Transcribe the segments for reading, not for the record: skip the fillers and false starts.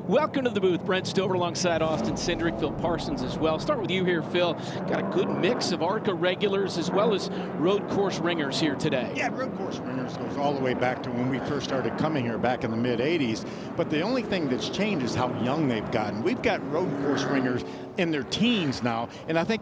Welcome to the booth. Brent Stover alongside Austin Cindric, Phil Parsons as well. Start with you here, Phil. Got a good mix of ARCA regulars as well as road course ringers here today. Yeah, road course ringers goes all the way back to when we first started coming here back in the mid-'80s. But the only thing that's changed is how young they've gotten. We've got road course ringers in their teens now, and I think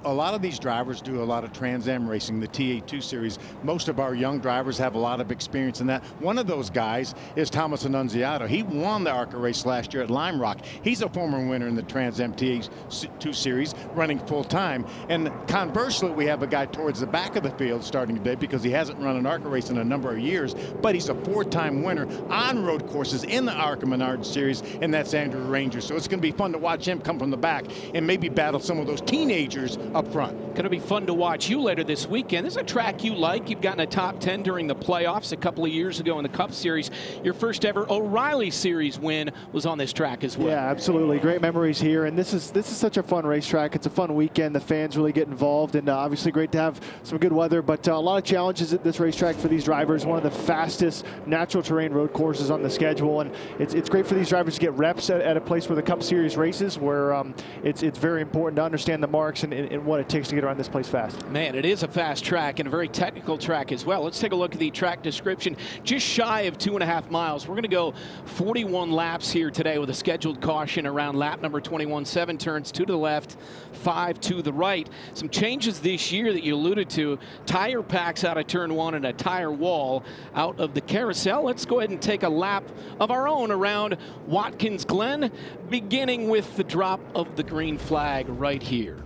a lot of these drivers do a lot of Trans Am racing, the TA2 series. Most of our young drivers have a lot of experience in that. One of those guys is Thomas Annunziato. He won the ARCA race last year at Lime Rock. He's a former winner in the Trans Am TA2 series, running full time. And conversely, we have a guy towards the back of the field starting today because he hasn't run an ARCA race in a number of years, but he's a four-time winner on road courses in the ARCA Menards Series, and that's Andrew Ranger. So it's going to be fun to watch him come from the back and maybe battle some of those teenagers up front. Going to be fun to watch you later this weekend. This is a track you like. You've gotten a top 10 during the playoffs a couple of years ago in the Cup Series. Your first ever O'Reilly Series win was on this track as well. Yeah, absolutely. Great memories here. And this is such a fun racetrack. It's a fun weekend. The fans really get involved, and obviously great to have some good weather, but a lot of challenges at this racetrack for these drivers. One of the fastest natural terrain road courses on the schedule, and it's great for these drivers to get reps at a place where the Cup Series races, where it's very important to understand the marks and what it takes to get around this place fast. Man, it is a fast track and a very technical track as well. Let's take a look at the track description. Just shy of 2.5 miles. We're going to go 41 laps here today with a scheduled caution around lap number 21. 7 turns, 2 to the left, 5 to the right. Some changes this year that you alluded to. Tire packs out of turn 1 and a tire wall out of the carousel. Let's go ahead and take a lap of our own around Watkins Glen, beginning with the drop of the green flag right here.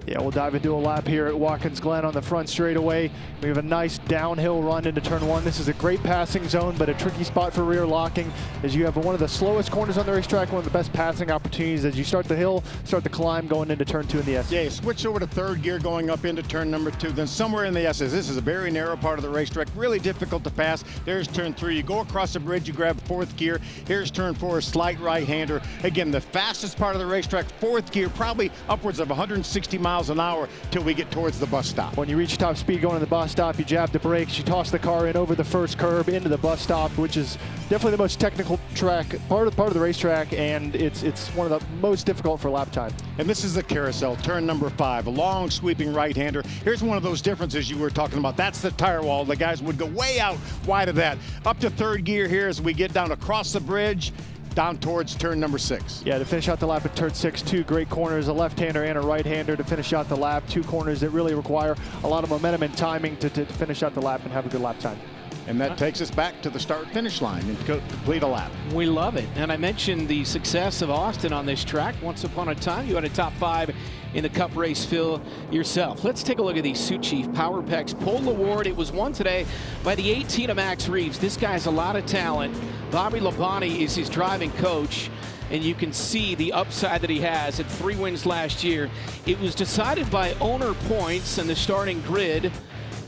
Yeah, we'll dive into a lap here at Watkins Glen on the front straightaway. We have a nice downhill run into turn 1. This is a great passing zone, but a tricky spot for rear locking, as you have one of the slowest corners on the racetrack, one of the best passing opportunities as you start the hill, start the climb going into turn 2 in the S. Yeah, switch over to third gear going up into turn number 2, then somewhere in the S's. This is a very narrow part of the racetrack, really difficult to pass. There's turn 3. You go across the bridge, you grab 4th gear. Here's turn 4, a slight right-hander. Again, the fastest part of the racetrack, 4th gear, probably upwards of 160 miles an hour till we get towards the bus stop. When you reach top speed going to the bus stop, you jab the brakes, you toss the car in over the first curb into the bus stop, which is definitely the most technical track, part of the racetrack, and it's one of the most difficult for lap time. And this is the carousel, turn number 5, a long sweeping right-hander. Here's one of those differences you were talking about. That's the tire wall. The guys would go way out wide of that. Up to third gear here as we get down across the bridge, down towards turn number 6. Yeah, to finish out the lap at turn 6, 2 great corners, a left-hander and a right-hander to finish out the lap. 2 corners that really require a lot of momentum and timing to finish out the lap and have a good lap time. And that takes us back to the start-finish line and complete a lap. We love it. And I mentioned the success of Austin on this track. Once upon a time, you had a top 5 in the Cup race, Phil, yourself. Let's take a look at the Sioux Chief Power Packs Pole Award. It was won today by the 18 of Max Reeves. This guy has a lot of talent. Bobby Labonte is his driving coach, and you can see the upside that he has at 3 wins last year. It was decided by owner points and the starting grid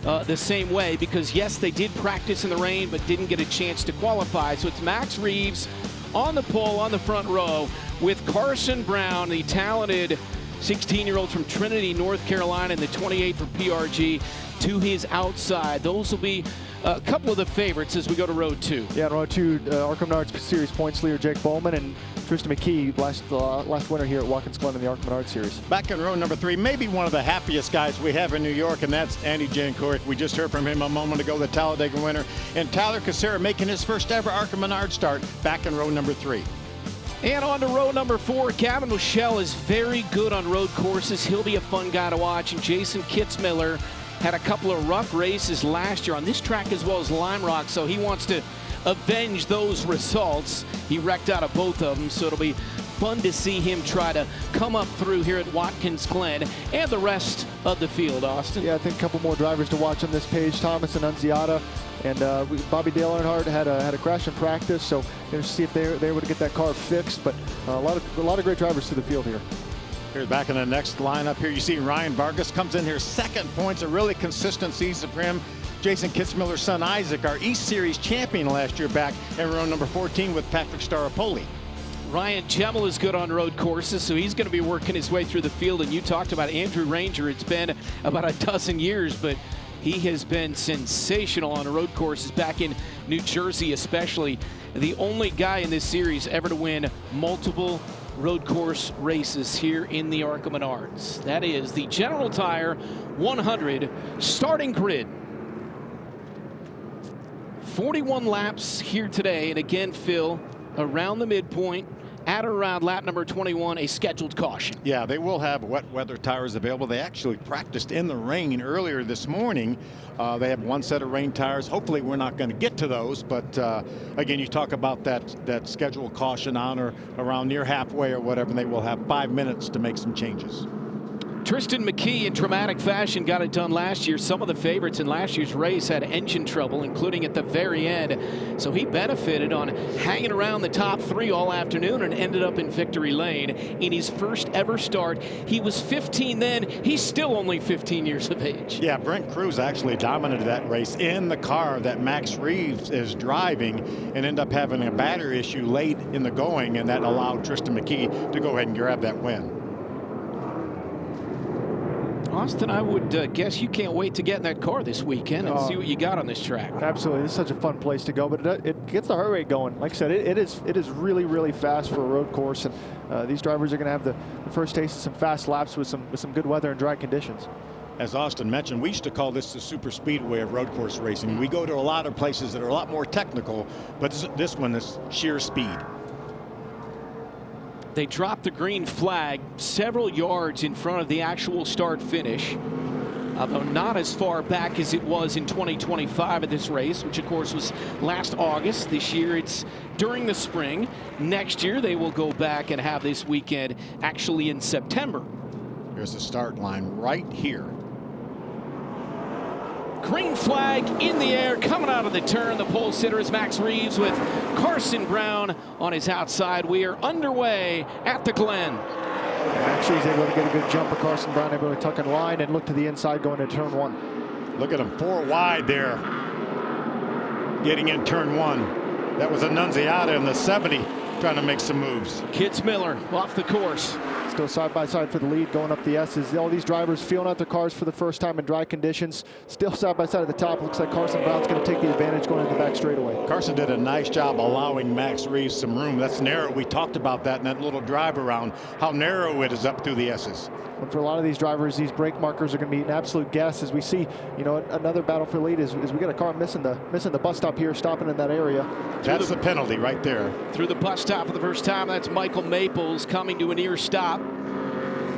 the same way, because yes, they did practice in the rain but didn't get a chance to qualify. So it's Max Reeves on the pole on the front row with Carson Brown, the talented 16-year-old from Trinity, North Carolina, and the 28 from PRG to his outside. Those will be a couple of the favorites as we go to road 2. Yeah, road 2, ARCA Menards Series points leader Jake Bowman and Tristan McKee, last winner here at Watkins Glen in the ARCA Menards Series. Back in row number 3, maybe one of the happiest guys we have in New York, and that's Andy Jankovic. We just heard from him a moment ago, the Talladega winner. And Tyler Casera making his first ever ARCA Menards start back in row number 3. And on to row number 4, Gavin Michelle is very good on road courses. He'll be a fun guy to watch. And Jason Kitzmiller had a couple of rough races last year on this track as well as Lime Rock, so he wants to avenge those results. He wrecked out of both of them, so it'll be fun to see him try to come up through here at Watkins Glen and the rest of the field, Austin. Yeah, I think a couple more drivers to watch on this page. Thomas Annunziata and Bobby Dale Earnhardt had a crash in practice, so going to see if they're able to get that car fixed. But a lot of great drivers to the field here. Here's back in the next lineup here. You see Ryan Vargas comes in here, 2nd points, a really consistent season for him. Jason Kitzmiller's son Isaac, our East Series champion last year, back in row number 14 with Patrick Staropoli. Ryan Gemmel is good on road courses, so he's going to be working his way through the field. And you talked about Andrew Ranger. It's been about a dozen years, but He has been sensational on road courses back in New Jersey especially. The only guy in this series ever to win multiple road course races here in the ARCA Menards. That is the General Tire 100 starting grid. 41 laps here today, and again, Phil, around the midpoint, at around lap number 21, a scheduled caution. Yeah, they will have wet weather tires available. They actually practiced in the rain earlier this morning. They have one set of rain tires. Hopefully we're not going to get to those, but again, you talk about that scheduled caution on or around near halfway or whatever, and they will have 5 minutes to make some changes. Tristan McKee in dramatic fashion got it done last year. Some of the favorites in last year's race had engine trouble, including at the very end. So he benefited on hanging around the top three all afternoon and ended up in victory lane in his first ever start. He was 15 then. He's still only 15 years of age. Yeah, Brent Cruz actually dominated that race in the car that Max Reeves is driving and ended up having a battery issue late in the going, and that allowed Tristan McKee to go ahead and grab that win. Austin, I would guess you can't wait to get in that car this weekend and see what you got on this track. Absolutely. This is such a fun place to go, but it gets the heart rate going. Like I said, it is really, really fast for a road course, and these drivers are going to have the first taste of some fast laps with some good weather and dry conditions. As Austin mentioned, we used to call this the super speedway of road course racing. We go to a lot of places that are a lot more technical, but this one is sheer speed. They dropped the green flag several yards in front of the actual start finish, although not as far back as it was in 2025 at this race, which of course was last August. This year it's during the spring. Next year they will go back and have this weekend actually in September. Here's the start line right here. Green flag in the air, coming out of the turn. The pole sitter is Max Reeves with Carson Brown on his outside. We are underway at the Glen. Max Reeves able to get a good jump of Carson Brown, able to tuck in line and look to the inside going into turn one. Look at him, 4 wide there, getting in turn one. That was Annunziata in the 70 trying to make some moves. Kitzmiller off the course. Still side by side for the lead going up the S's. All these drivers feeling out their cars for the first time in dry conditions. Still side by side at the top. Looks like Carson Brown's going to take the advantage going into the back straightaway. Carson did a nice job allowing Max Reeves some room. That's narrow. We talked about that in that little drive around, how narrow it is up through the S's. But for a lot of these drivers, these brake markers are going to be an absolute guess as we see, another battle for lead is we got a car missing the bus stop here, stopping in that area. That's the penalty right there. Through the bus stop for the first time, that's Michael Maples coming to a near stop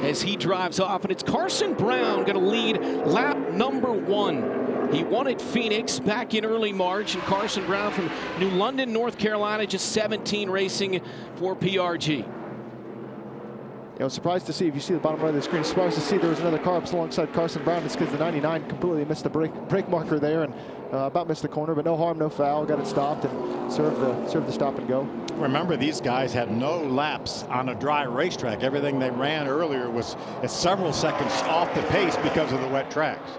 as he drives off, and it's Carson Brown going to lead lap number 1. He won at Phoenix back in early March, and Carson Brown from New London, North Carolina, just 17 racing for PRG. I was surprised to see, if you see the bottom right of the screen, surprised to see there was another car up alongside Carson Brown. It's because the 99 completely missed the brake marker there and about missed the corner, but no harm, no foul. Got it stopped and served the stop and go. Remember, these guys had no laps on a dry racetrack. Everything they ran earlier was several seconds off the pace because of the wet tracks.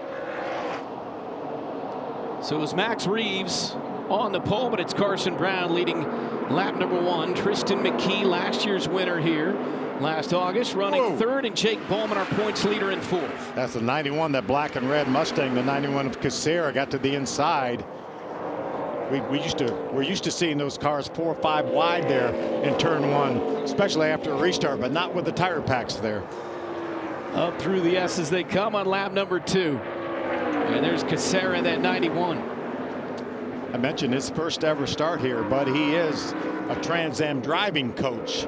So it was Max Reeves on the pole, but it's Carson Brown leading lap number 1. Tristan McKee, last year's winner here last August, running third, and Jake Bowman, our points leader, in fourth. That's the 91, that black and red Mustang. The 91 of Casera got to the inside. We're used to seeing those cars 4 or 5 wide there in turn 1, especially after a restart, but not with the tire packs there. Up through the S's they come on lap number 2. And there's Casera in that 91. I mentioned his first ever start here, but he is a Trans Am driving coach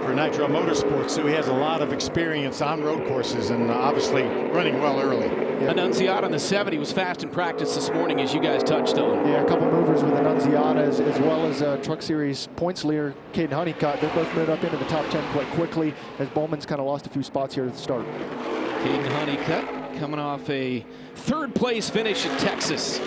for Nitro Motorsports, so he has a lot of experience on road courses and obviously running well early. Yeah. Annunziata in the 70 was fast in practice this morning, as you guys touched on. Yeah, a couple movers with Annunziata as well as Truck Series points leader Caden Honeycutt. They both moved up into the top 10 quite quickly as Bowman's kind of lost a few spots here at the start. Caden Honeycutt coming off a third place finish at Texas,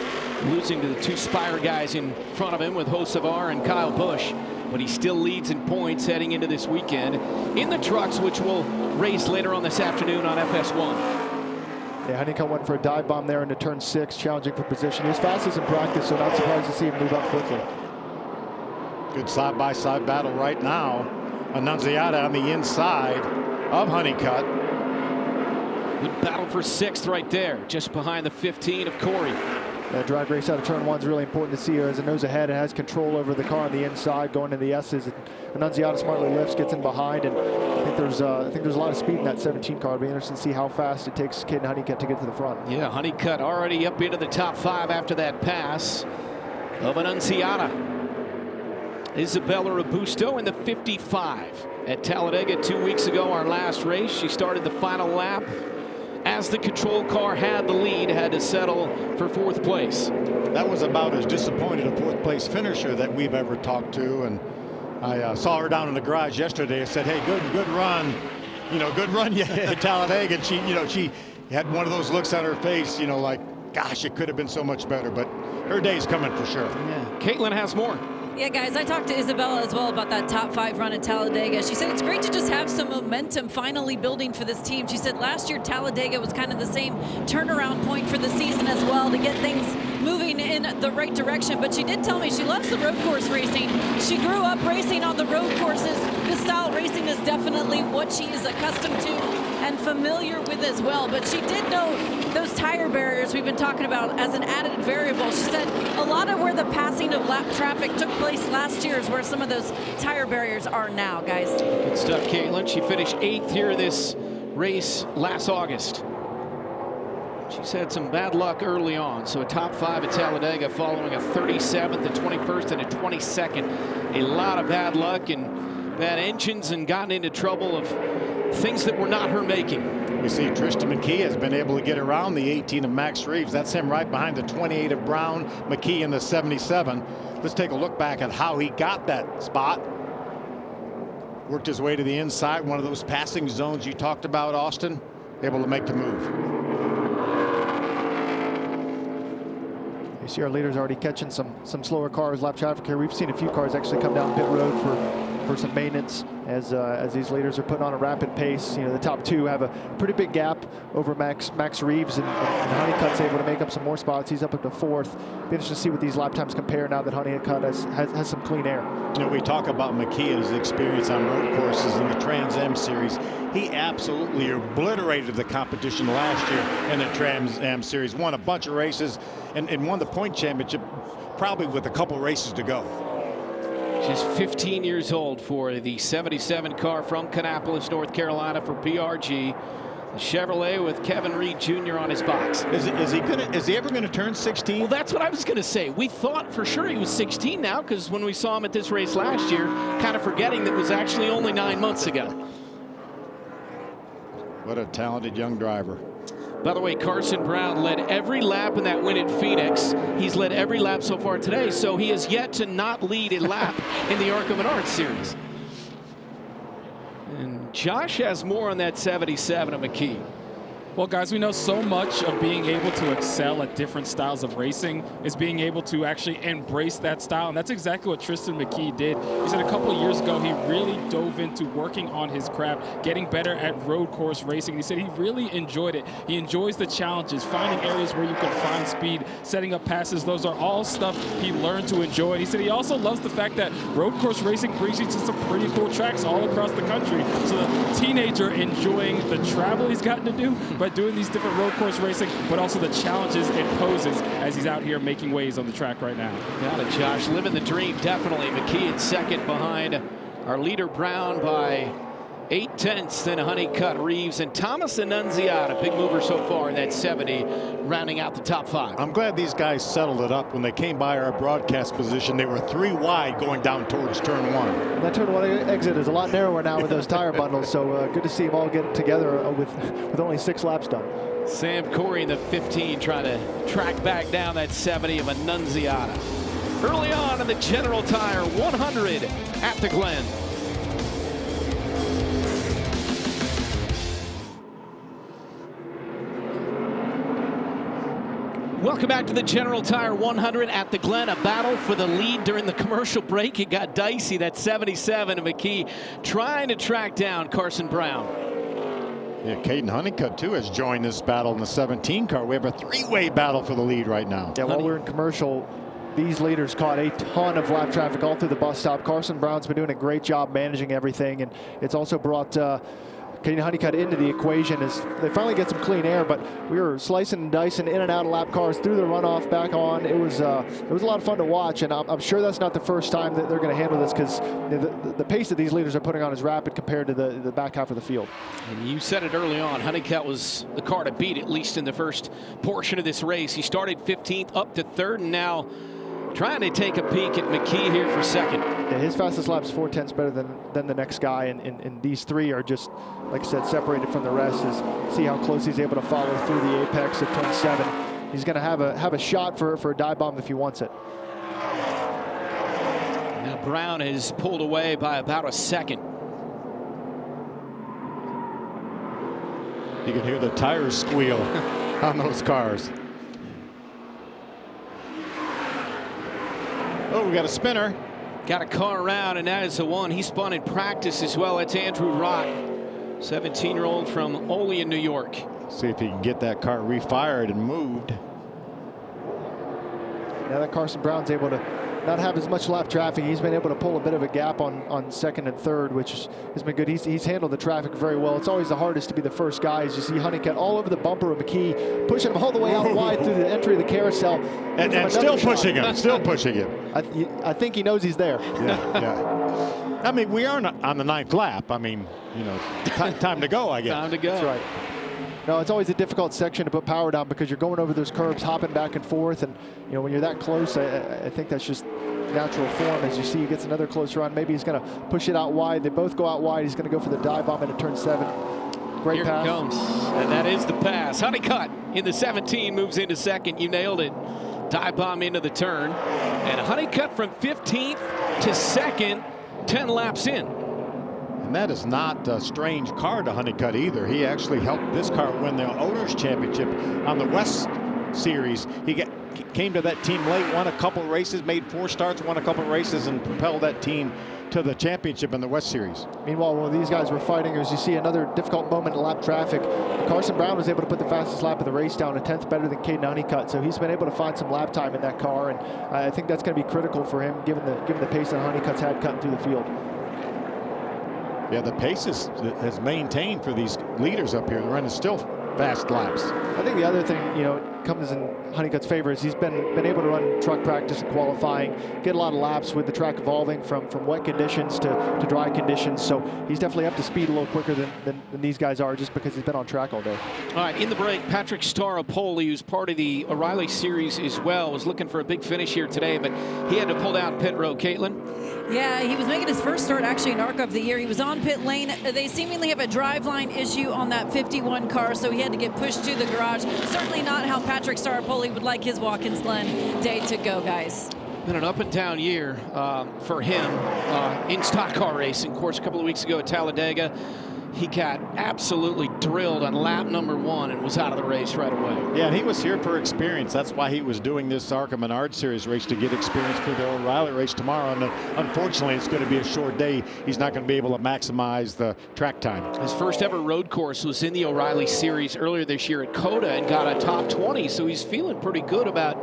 losing to the 2 Spire guys in front of him with Hocevar and Kyle Busch. But he still leads in points heading into this weekend in the trucks, which will race later on this afternoon on FS1. Yeah, Honeycutt went for a dive bomb there into turn 6, challenging for position. He was fastest in practice, so not surprised to see him move up quickly. Good side-by-side battle right now. Annunziata on the inside of Honeycutt. Good battle for 6th right there, just behind the 15 of Corey. That drag race out of turn 1 is really important to see her as it knows ahead and has control over the car on the inside going into the S's. Annunziata smartly lifts, gets in behind, and I think there's a lot of speed in that 17 car. It'll be interesting to see how fast it takes Caden Honeycutt to get to the front. Yeah, Honeycutt already up into the top 5 after that pass of Annunziata. Isabella Robusto in the 55 at Talladega 2 weeks ago, our last race. She started the final lap as the control car had the lead, had to settle for 4th place. That was about as disappointed a 4th place finisher that we've ever talked to. And I saw her down in the garage yesterday. I said, hey, good run. You know, good run at Talladega. And she had one of those looks on her face, like, gosh, it could have been so much better. But her day's coming for sure. Yeah. Caitlin has more. Yeah, guys, I talked to Isabella as well about that top 5 run at Talladega. She said it's great to just have some momentum finally building for this team. She said last year Talladega was kind of the same turnaround point for the season as well to get things moving in the right direction. But she did tell me she loves the road course racing. She grew up racing on the road courses. This style racing is definitely what she is accustomed to and familiar with as well. But she did know those tire barriers we've been talking about as an added variable. She said a lot of where the passing of lap traffic took place last year is where some of those tire barriers are now, guys. Good stuff, Caitlin. She finished 8th here this race last August. She's had some bad luck early on, so a top 5 at Talladega following a 37th, a 21st, and a 22nd. A lot of bad luck and bad engines and gotten into trouble of things that were not her making. We see Tristan McKee has been able to get around the 18 of Max Reeves. That's him right behind the 28 of Brown, McKee in the 77. Let's take a look back at how he got that spot. Worked his way to the inside, one of those passing zones you talked about, Austin. Able to make the move. You see our leaders already catching some slower cars, lap traffic here. We've seen a few cars actually come down pit road for some maintenance as these leaders are putting on a rapid pace. The top 2 have a pretty big gap over Max Reeves, and Honeycutt's able to make up some more spots. He's up to 4th. Be interesting to see what these lap times compare now that Honeycutt has some clean air. We talk about McKee and his experience on road courses in the Trans Am Series. He absolutely obliterated the competition last year in the Trans Am Series. Won a bunch of races and won the point championship probably with a couple races to go. She's 15 years old for the 77 car from Kannapolis, North Carolina for PRG. The Chevrolet with Kevin Reed Jr. on his box. Is he ever going to turn 16? Well, that's what I was going to say. We thought for sure he was 16 now, because when we saw him at this race last year, kind of forgetting that it was actually only 9 months ago. What a talented young driver. By the way, Carson Brown led every lap in that win at Phoenix. He's led every lap so far today, so he has yet to not lead a lap in the ARCA Menards Series. And Josh has more on that 77 of McKee. Well, guys, we know so much of being able to excel at different styles of racing is being able to actually embrace that style. And that's exactly what Tristan McKee did. He said a couple of years ago, he really dove into working on his craft, getting better at road course racing. He said he really enjoyed it. He enjoys the challenges, finding areas where you can find speed, setting up passes. Those are all stuff he learned to enjoy. And he said he also loves the fact that road course racing brings you to some pretty cool tracks all across the country. So the teenager enjoying the travel he's gotten to do, but doing these different road course racing, but also the challenges it poses as he's out here making waves on the track right now. Got it, Josh. Living the dream, definitely. McKee in 2nd behind our leader Brown by 8/10. Then Honeycutt, Reeves, and Thomas Annunziata. Big mover so far in that 70, rounding out the top 5. I'm glad these guys settled it up. When they came by our broadcast position, they were 3 wide going down towards turn 1. And that turn 1 exit is a lot narrower now with those tire bundles, so good to see them all get together with only 6 laps done. Sam Corey in the 15 trying to track back down that 70 of Annunziata. Early on in the General Tire 100 at the Glen. Welcome back to the General Tire 100 at the Glen. A battle for the lead during the commercial break. It got dicey. That 77 of McKee trying to track down Carson Brown. Yeah, Caden Honeycutt, too, has joined this battle in the 17 car. We have a 3-way battle for the lead right now. Yeah, while we're in commercial, these leaders caught a ton of lap traffic all through the bus stop. Carson Brown's been doing a great job managing everything, and it's also brought Caden Honeycutt into the equation as they finally get some clean air, but we were slicing and dicing in and out of lap cars, through the runoff, back on. It was a lot of fun to watch, and I'm sure that's not the first time that they're going to handle this, because the pace that these leaders are putting on is rapid compared to the back half of the field. And you said it early on, Honeycutt was the car to beat, at least in the first portion of this race. He started 15th up to 3rd, and now trying to take a peek at McKee here for 2nd. Yeah, his fastest lap is 4/10 better than the next guy, and these three are just, like I said, separated from the rest. See how close he's able to follow through the apex of turn 7. He's going to have a shot for a dive bomb if he wants it. Now Brown is pulled away by about a 2nd. You can hear the tires squeal on those cars. Oh, we got a spinner. Got a car around, and that is the one he spun in practice as well. It's Andrew Rock, 17-year-old from Olean, New York. See if he can get that car refired and moved. Now that Carson Brown's able to not have as much lap traffic, he's been able to pull a bit of a gap on 2nd and 3rd, which has been good. He's handled the traffic very well. It's always the hardest to be the first guy, as you see Honeycutt all over the bumper of McKee, pushing him all the way out wide through the entry of the carousel. And still pushing him, still pushing him. I think he knows he's there. Yeah. I mean, we are on the 9th lap. I mean, you know, time to go, I guess. Time to go. That's right. No, it's always a difficult section to put power down, because you're going over those curbs, hopping back and forth, and you know, when you're that close, I think that's just natural form. As you see, he gets another close run. Maybe he's going to push it out wide. They both go out wide. He's going to go for the dive bomb into turn 7. Great pass. Here it comes, and that is the pass. Honeycutt in the 17 moves into 2nd. You nailed it. Dive bomb into the turn, and Honeycutt from 15th to 2nd, 10 laps in. And that is not a strange car to Honeycutt either. He actually helped this car win the Owners Championship on the West Series. He came to that team late, won a couple races, made 4 starts, won a couple races, and propelled that team to the championship in the West Series. Meanwhile, while these guys were fighting, as you see another difficult moment in lap traffic, Carson Brown was able to put the fastest lap of the race down, 1/10 better than Caden Honeycutt. So he's been able to find some lap time in that car, and I think that's going to be critical for him, given the pace that Honeycutt's had cutting through the field. Yeah, the pace has maintained for these leaders up here. They're running still fast laps. I think the other thing, you know, comes in Honeycutt's favor is he's been able to run truck practice and qualifying, get a lot of laps with the track evolving from wet conditions to dry conditions. So he's definitely up to speed a little quicker than these guys are, just because he's been on track all day. All right, in the break, Patrick Staropoli, who's part of the O'Reilly Series as well, was looking for a big finish here today, but he had to pull down pit road. Caitlin? Yeah, he was making his first start actually in ARCA of the year. He was on pit lane. They seemingly have a driveline issue on that 51 car, so he had to get pushed to the garage. Certainly not how Patrick Staropoli would like his Watkins Glen day to go, guys. Been an up and down year for him in stock car racing. Of course, a couple of weeks ago at Talladega, he got absolutely drilled on lap number 1 and was out of the race right away. Yeah, and he was here for experience. That's why he was doing this ARCA Menards Series race, to get experience for the O'Reilly race tomorrow. And unfortunately, it's going to be a short day. He's not going to be able to maximize the track time. His first ever road course was in the O'Reilly Series earlier this year at COTA and got a top 20. So he's feeling pretty good about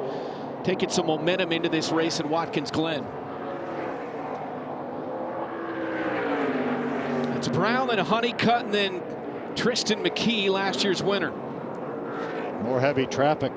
taking some momentum into this race at Watkins Glen. It's Brown and Honeycutt, and then Tristan McKee, last year's winner. More heavy traffic.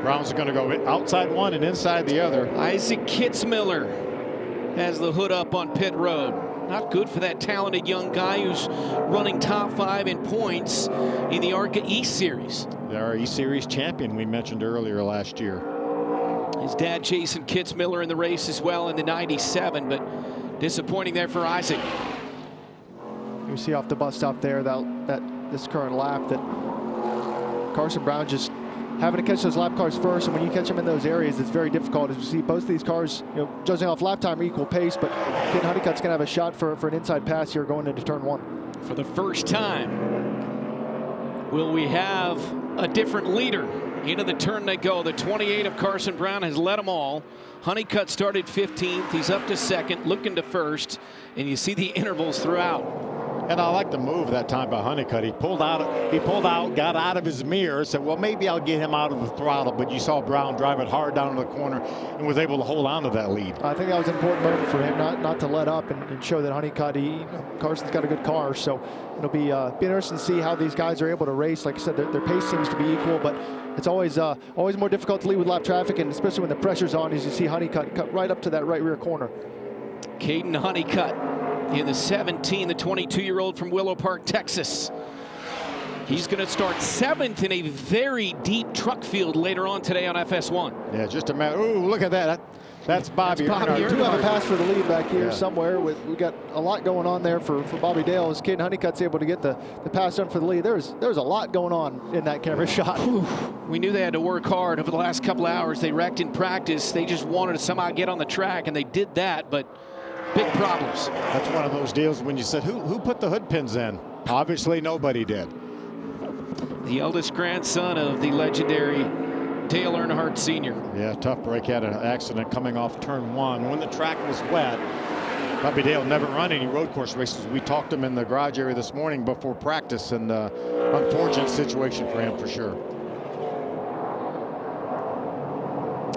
Brown's going to go outside one and inside the other. Isaac Kitzmiller has the hood up on pit road. Not good for that talented young guy who's running top 5 in points in the ARCA East Series. Our East Series champion we mentioned earlier last year. His dad, Jason Kitzmiller, in the race as well in the 97, but disappointing there for Isaac. You see off the bus stop there this current lap that Carson Brown just having to catch those lap cars first, and when you catch them in those areas, it's very difficult. As you see, both of these cars, you know, judging off lap time, are equal pace, but Caden Honeycutt's going to have a shot for an inside pass here going into turn 1. For the first time, will we have a different leader? Into the turn they go. The 28 of Carson Brown has led them all. Honeycutt started 15th. He's up to 2nd, looking to 1st, and you see the intervals throughout. And I like the move that time by Honeycutt. He pulled out, got out of his mirror, said, well, maybe I'll get him out of the throttle. But you saw Brown drive it hard down to the corner and was able to hold on to that lead. I think that was an important moment for him, not to let up and show that Honeycutt, Carson's got a good car. So it'll be interesting to see how these guys are able to race. Like I said, their pace seems to be equal, but it's always more difficult to lead with lap traffic, and especially when the pressure's on, as you see Honeycutt cut right up to that right rear corner. Caden Honeycutt in the 17, the 22-year-old from Willow Park, Texas. He's going to start 7th in a very deep truck field later on today on FS1. Yeah, just a matter. Ooh, look at that. That's Bobby Earnhardt. We do have a pass for the lead back here somewhere. We got a lot going on there for Bobby Dale. As Caden Honeycutt's able to get the pass done for the lead. There's a lot going on in that camera shot. We knew they had to work hard over the last couple of hours. They wrecked in practice. They just wanted to somehow get on the track, and they did that, but big problems. That's one of those deals when you said, who put the hood pins in? Obviously, nobody did. The eldest grandson of the legendary Dale Earnhardt Sr. Yeah, tough break. Had an accident coming off turn 1 when the track was wet. Bobby Dale never run any road course races. We talked to him in the garage area this morning before practice, and unfortunate situation for him for sure.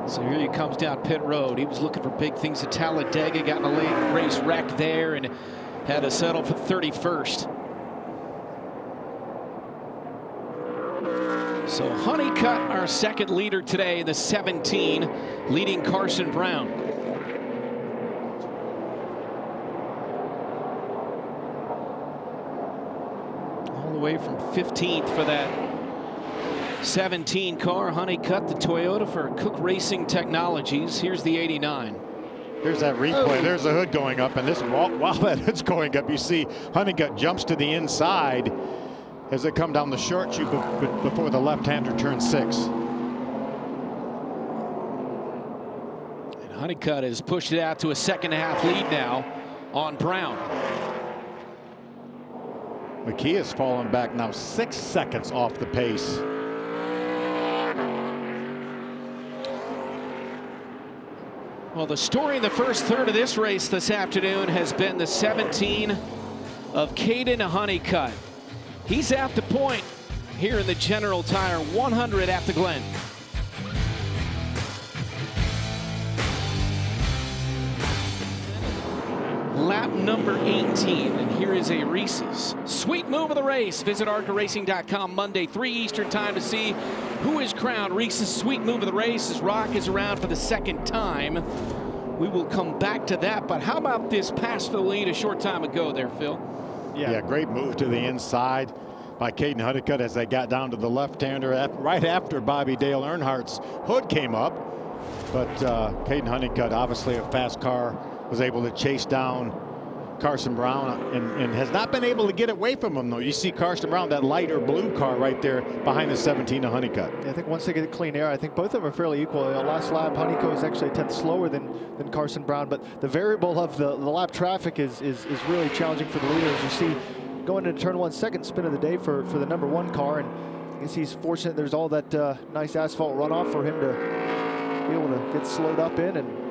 So here he comes down pit road. He was looking for big things at Talladega, got in a late race wreck there and had to settle for 31st. So Honeycutt, our second leader today, the 17, leading Carson Brown. All the way from 15th for that 17 car. Honeycutt, the Toyota for Cook Racing Technologies. Here's the 89. Here's that replay. There's the hood going up, and this while that hood's going up, you see Honeycutt jumps to the inside as they come down the short chute before the left-hander turns 6. And Honeycutt has pushed it out to a second-half lead now on Brown. McKee has fallen back now 6 seconds off the pace. Well, the story in the first third of this race this afternoon has been the 17 of Caden Honeycutt. He's at the point here in the General Tire 100 at the Glen. Lap number 18, and here is a Reese's sweet move of the race. Visit ARCARacing.com Monday, 3 Eastern time to see who is crowned Reese's sweet move of the race as Rock is around for the second time. We will come back to that, but how about this pass for the lead a short time ago there, Phil? Yeah, great move to the inside by Caden Honeycutt as they got down to the left-hander right after Bobby Dale Earnhardt's hood came up. But Caden Honeycutt, obviously a fast car, was able to chase down Carson Brown and has not been able to get away from him, though. You see Carson Brown, that lighter blue car right there behind the 17 of Honeycutt. Yeah, I think once they get clean air, I think both of them are fairly equal. Last lap, Honeycutt was actually a tenth slower than Carson Brown, but the variable of the lap traffic is really challenging for the leaders. You see going into turn 1, second spin of the day for the number 1 car, and I guess he's fortunate there's all that nice asphalt runoff for him to be able to get slowed up in and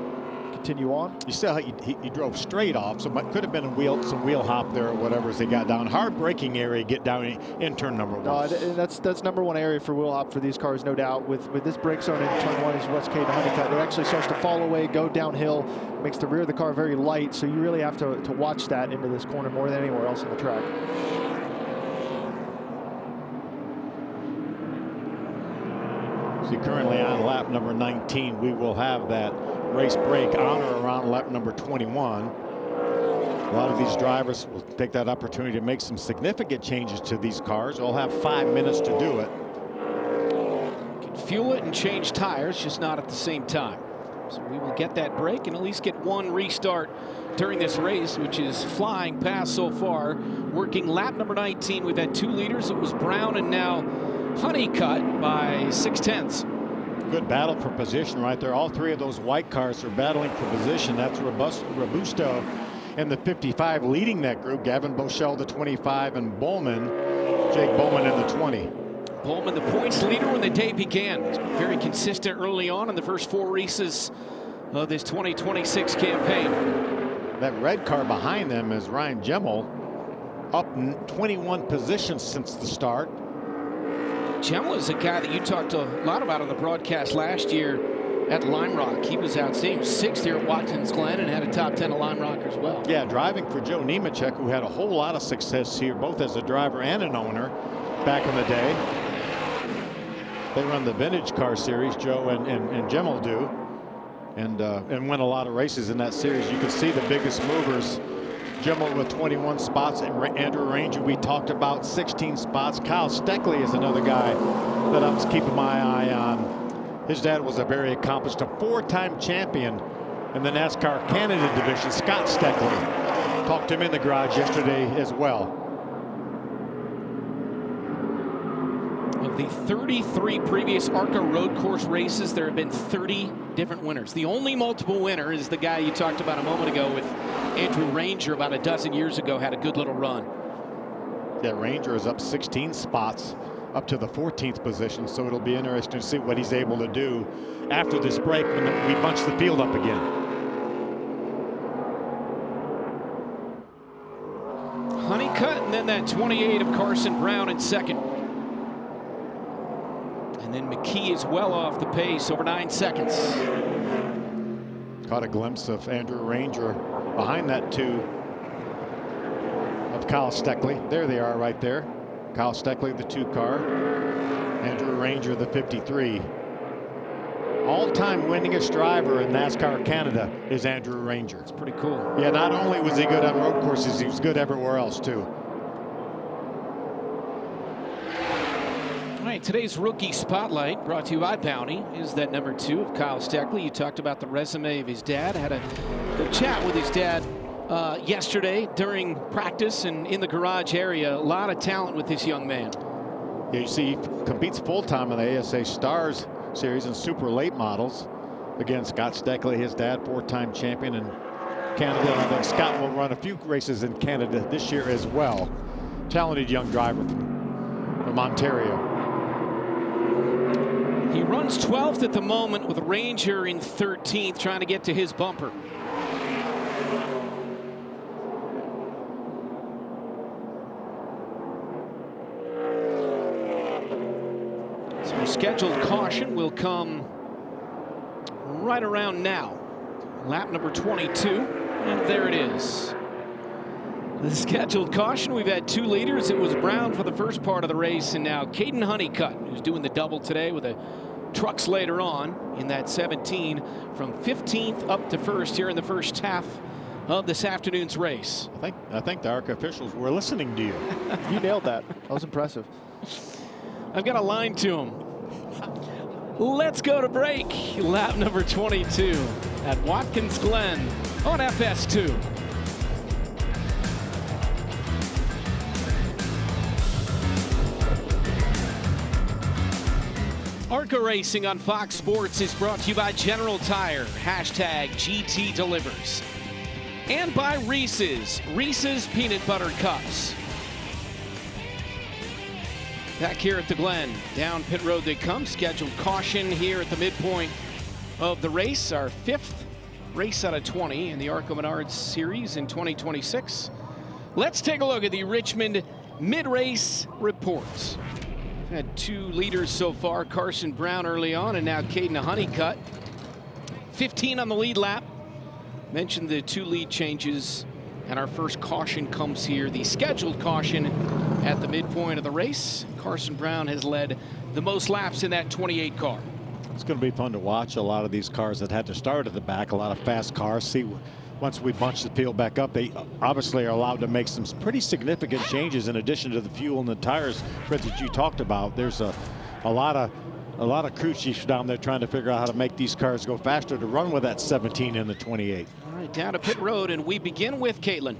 continue on. You saw he drove straight off, so it could have been some wheel hop there or whatever as they got down. Hard braking area, get down in turn number 1. No, that's number 1 area for wheel hop for these cars, no doubt. With this brake zone in turn 1 is what's Caden Honeycutt. It actually starts to fall away, go downhill, makes the rear of the car very light, so you really have to watch that into this corner more than anywhere else in the track. See, currently on lap number 19, we will have that race break on or around lap number 21. A lot of these drivers will take that opportunity to make some significant changes to these cars. They'll have 5 minutes to do it. Can fuel it and change tires, just not at the same time. So we will get that break and at least get 1 restart during this race, which is flying past so far. Working lap number 19, we've had 2 leaders. It was Brown and now Honeycutt by 6/10. Good battle for position right there. All 3 of those white cars are battling for position. That's Robusto in the 55 leading that group. Gavin Boschel, the 25, and Jake Bowman in the 20. Bowman, the points leader when the day began. He's been very consistent early on in the first 4 races of this 2026 campaign. That red car behind them is Ryan Gemmel. up 21 positions since the start. Gemel is a guy that you talked a lot about on the broadcast last year at Lime Rock. He was outstanding. 6th here at Watkins, Glen, and had a top 10 at Lime Rock as well. Yeah, driving for Joe Nemechek, who had a whole lot of success here, both as a driver and an owner back in the day. They run the Vintage Car Series, Joe and Gemel do, and win a lot of races in that series. You can see the biggest movers. Gemel with 21 spots, and Andrew Ranger we talked about 16 spots. Kyle Steckley is another guy that I'm keeping my eye on. His dad was a very accomplished, a 4-time champion in the NASCAR Canada division, Scott Steckley. Talked to him in the garage yesterday as well. Of the 33 previous ARCA road course races, there have been 30 different winners. The only multiple winner is the guy you talked about a moment ago with Andrew Ranger about a dozen years ago, had a good little run. Yeah, Ranger is up 16 spots up to the 14th position, so it'll be interesting to see what he's able to do after this break when we bunch the field up again. Honeycutt, and then that 28 of Carson Brown in second. And then McKee is well off the pace, over 9 seconds. Caught a glimpse of Andrew Ranger behind that 2 of Kyle Steckley. There they are right there. Kyle Steckley, the 2 car. Andrew Ranger, the 53. All-time winningest driver in NASCAR Canada is Andrew Ranger. It's pretty cool. Yeah, not only was he good on road courses, he was good everywhere else too. All right, today's Rookie Spotlight, brought to you by Bounty, is that number 2 of Kyle Steckley. You talked about the resume of his dad. Had a good chat with his dad yesterday during practice and in the garage area. A lot of talent with this young man. Yeah, you see, he competes full-time in the ASA Stars Series and super late models. Again, Scott Steckley, his dad, 4-time champion in Canada. And I think Scott will run a few races in Canada this year as well. Talented young driver from Ontario. He runs 12th at the moment with Ranger in 13th, trying to get to his bumper. So scheduled caution will come right around now. Lap number 22, and there it is. The scheduled caution, we've had 2 leaders. It was Brown for the first part of the race, and now Caden Honeycutt, who's doing the double today with the trucks later on in that 17 from 15th up to 1st here in the first half of this afternoon's race. I think the ARCA officials were listening to you. You nailed that. That was impressive. I've got a line to him. Let's go to break. Lap number 22 at Watkins Glen on FS2. ARCA Racing on Fox Sports is brought to you by General Tire, hashtag GT Delivers, and by Reese's Peanut Butter Cups. Back here at the Glen, down pit road they come. Scheduled caution here at the midpoint of the race, our 5th race out of 20 in the ARCA Menards Series in 2026. Let's take a look at the Richmond mid-race reports. We've had 2 leaders so far, Carson Brown early on, and now Caden Honeycutt. 15 on the lead lap. Mentioned the 2 lead changes, and our first caution comes here. The scheduled caution at the midpoint of the race. Carson Brown has led the most laps in that 28 car. It's going to be fun to watch a lot of these cars that had to start at the back, a lot of fast cars. See, once we bunch the field back up, they obviously are allowed to make some pretty significant changes in addition to the fuel and the tires, Fred, that you talked about. There's a lot of crew chiefs down there trying to figure out how to make these cars go faster to run with that 17 and the 28. All right, down to pit road, and we begin with Caitlin.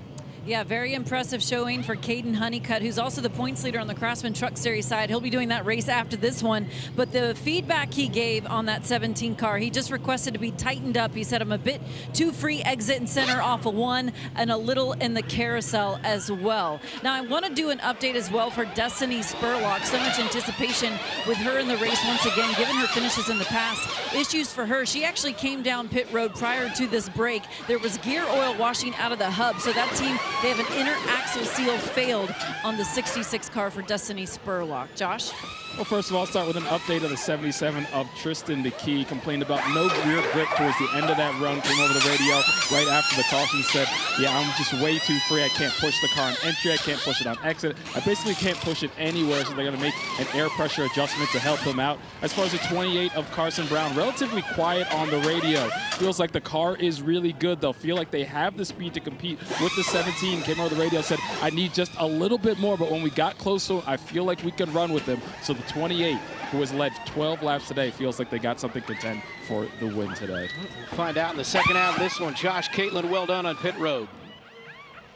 Yeah, very impressive showing for Caden Honeycutt, who's also the points leader on the Craftsman Truck Series side. He'll be doing that race after this one. But the feedback he gave on that 17 car, he just requested to be tightened up. He said, I'm a bit too free exit and center off of 1 and a little in the carousel as well. Now, I want to do an update as well for Destiny Spurlock. So much anticipation with her in the race once again, given her finishes in the past. Issues for her. She actually came down pit road prior to this break. There was gear oil washing out of the hub, so that team They have an inner axle seal failed on the 66 car for Destiny Spurlock. Josh? Well, first of all, I'll start with an update of the 77 of Tristan McKee. Complained about no rear grip towards the end of that run. Came over the radio right after the caution, said, yeah, I'm just way too free. I can't push the car on entry. I can't push it on exit. I basically can't push it anywhere, so they're going to make an air pressure adjustment to help him out. As far as the 28 of Carson Brown, relatively quiet on the radio. Feels like the car is really good. They'll feel like they have the speed to compete with the 17. Came over the radio, said, I need just a little bit more, but when we got close to him, I feel like we can run with him. So the 28, who has led 12 laps today, feels like they got something to contend for the win today. We'll find out in the second half of this one. Josh Catlin, well done on pit road.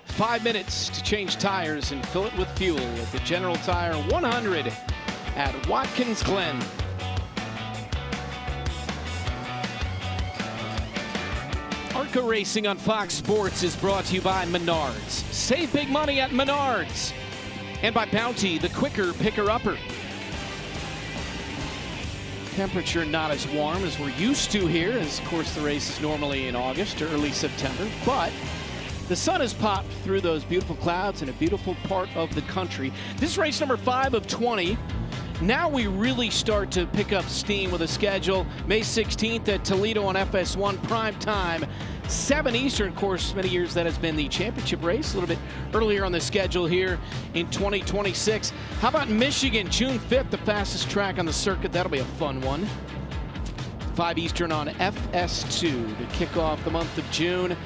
5 minutes to change tires and fill it with fuel at the General Tire 100 at Watkins Glen. ARCA Racing on Fox Sports is brought to you by Menards. Save big money at Menards. And by Bounty, the quicker picker-upper. Temperature not as warm as we're used to here, as of course the race is normally in August or early September, but the sun has popped through those beautiful clouds in a beautiful part of the country. This is race number 5 of 20. Now we really start to pick up steam with a schedule. May 16th at Toledo on FS1 prime time, 7 Eastern. Of course, many years that has been the championship race, a little bit earlier on the schedule here in 2026. How about Michigan, June 5th, the fastest track on the circuit? That'll be a fun one. 5 Eastern on FS2 to kick off the month of June.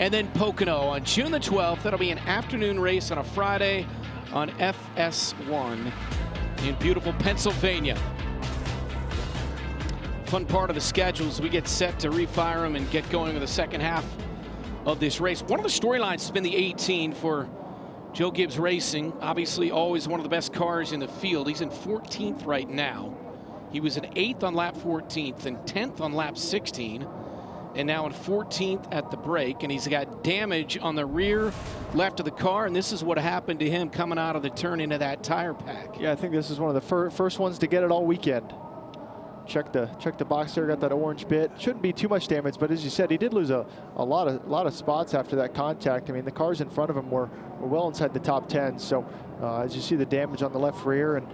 And then Pocono on June the 12th. That'll be an afternoon race on a Friday on FS1 in beautiful Pennsylvania. Fun part of the schedule as we get set to refire them and get going with the second half of this race. One of the storylines has been the 18 for Joe Gibbs Racing. Obviously always one of the best cars in the field. He's in 14th right now. He was in 8th on lap 14th and 10th on lap 16. And now in 14th at the break, and he's got damage on the rear left of the car, and this is what happened to him coming out of the turn into that tire pack. Yeah, I think this is one of the first ones to get it all weekend. Check the box there, got that orange bit. Shouldn't be too much damage, but as you said, he did lose a lot of spots after that contact. I mean, the cars in front of him were well inside the top 10. So as you see the damage on the left rear, and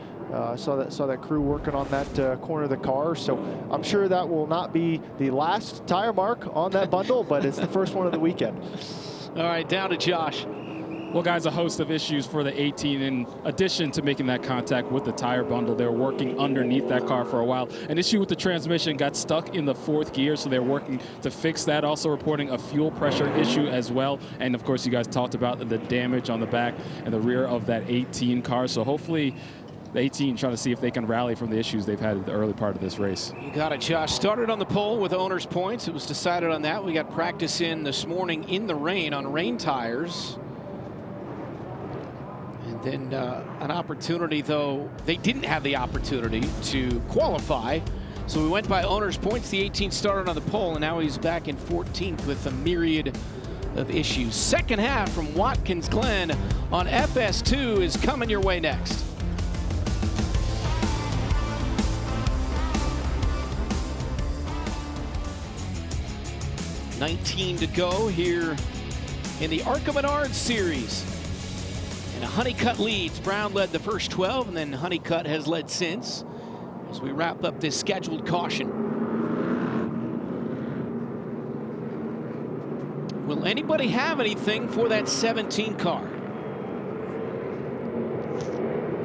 saw that crew working on that corner of the car. So I'm sure that will not be the last tire mark on that bundle, but it's the first one of the weekend. All right, down to Josh. Well, guys, a host of issues for the 18 in addition to making that contact with the tire bundle. They were working underneath that car for a while. An issue with the transmission, got stuck in the 4th gear, so they're working to fix that. Also reporting a fuel pressure issue as well. And, of course, you guys talked about the damage on the back and the rear of that 18 car. So hopefully the 18 trying to see if they can rally from the issues they've had in the early part of this race. You got it, Josh. Started on the pole with owner's points. It was decided on that. We got practice in this morning in the rain on rain tires. And then an opportunity, though, they didn't have the opportunity to qualify. So we went by owner's points. The 18 started on the pole, and now he's back in 14th with a myriad of issues. Second half from Watkins Glen on FS2 is coming your way next. $19 to go here in the ARCA Menards Series. And Honeycutt leads. Brown led the first 12, and then Honeycutt has led since as we wrap up this scheduled caution. Will anybody have anything for that 17 car?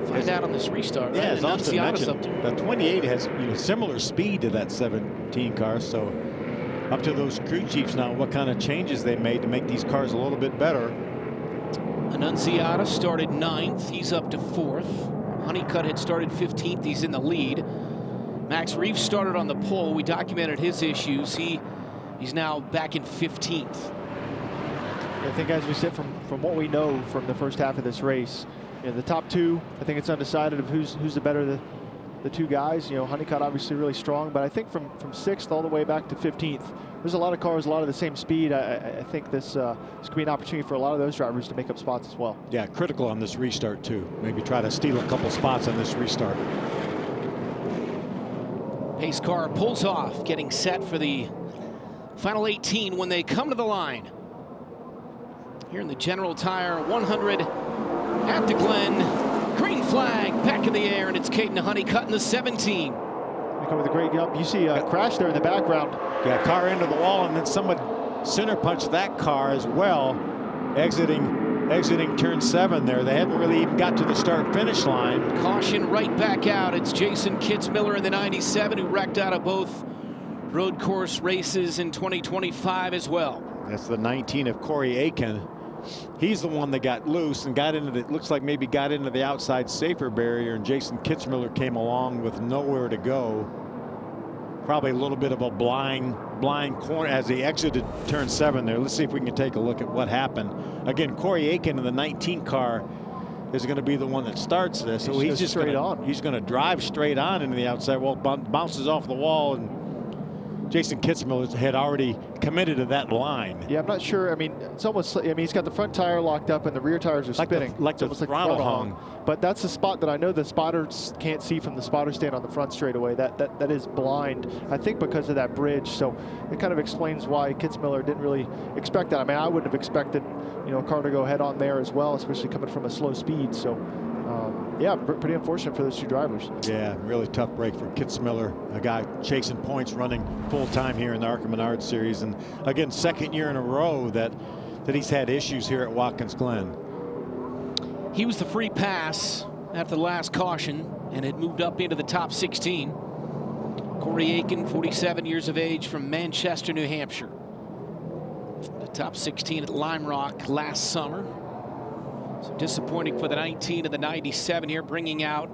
Find out on this restart. Yeah, right? as Austin mentioned, the 28 has similar speed to that 17 car, so up to those crew chiefs now what kind of changes they made to make these cars a little bit better. Annunziata started 9th. He's up to 4th. Honeycutt had started 15th. He's in the lead. Max Reeves started on the pole. We documented his issues. He's now back in 15th. I think, as we said, from what we know from the first half of this race, the top 2, I think it's undecided of who's the better the 2 guys. Honeycutt obviously really strong, but I think from 6th all the way back to 15th, there's a lot of cars, a lot of the same speed. I think this could be an opportunity for a lot of those drivers to make up spots as well. Yeah, critical on this restart too. Maybe try to steal a couple spots on this restart. Pace car pulls off, getting set for the final 18 when they come to the line. here in the General Tire 100 at the Glen. Green flag back in the air, and it's Caden Honeycutt in the 17. They come with a great jump. You see a crash there in the background. Yeah, car into the wall, and then someone center punched that car as well, exiting turn 7 there. They hadn't really even got to the start-finish line. Caution right back out. It's Jason Kitzmiller in the 97 who wrecked out of both road course races in 2025 as well. That's the 19 of Corey Aiken. He's the one that got loose and got into the, looks like maybe got into the outside safer barrier, and Jason Kitzmiller came along with nowhere to go. Probably a little bit of a blind corner as he exited turn 7 there. Let's see if we can take a look at what happened. Again, Corey Aiken in the 19 car is going to be the one that starts this. So he's just straight on. He's going to drive straight on into the outside wall, bounces off the wall, and Jason Kitzmiller had already committed to that line. Yeah, I'm not sure. I mean, it's almost, I mean, he's got the front tire locked up and the rear tires are spinning. Like the throttle hung. But that's the spot that I know the spotters can't see from the spotter stand on the front straightaway. That is blind, I think, because of that bridge. So it kind of explains why Kitzmiller didn't really expect that. I mean, I wouldn't have expected, you know, a car to go head on there as well, especially coming from a slow speed. So yeah, pretty unfortunate for those two drivers. Yeah, really tough break for Kitzmiller, a guy chasing points, running full time here in the ARCA Menards Series, and again, second year in a row that he's had issues here at Watkins Glen. He was the free pass after the last caution and had moved up into the top 16. Corey Aiken, 47 years of age, from Manchester, New Hampshire. The top 16 at Lime Rock last summer. So disappointing for the 19 and the 97 here, bringing out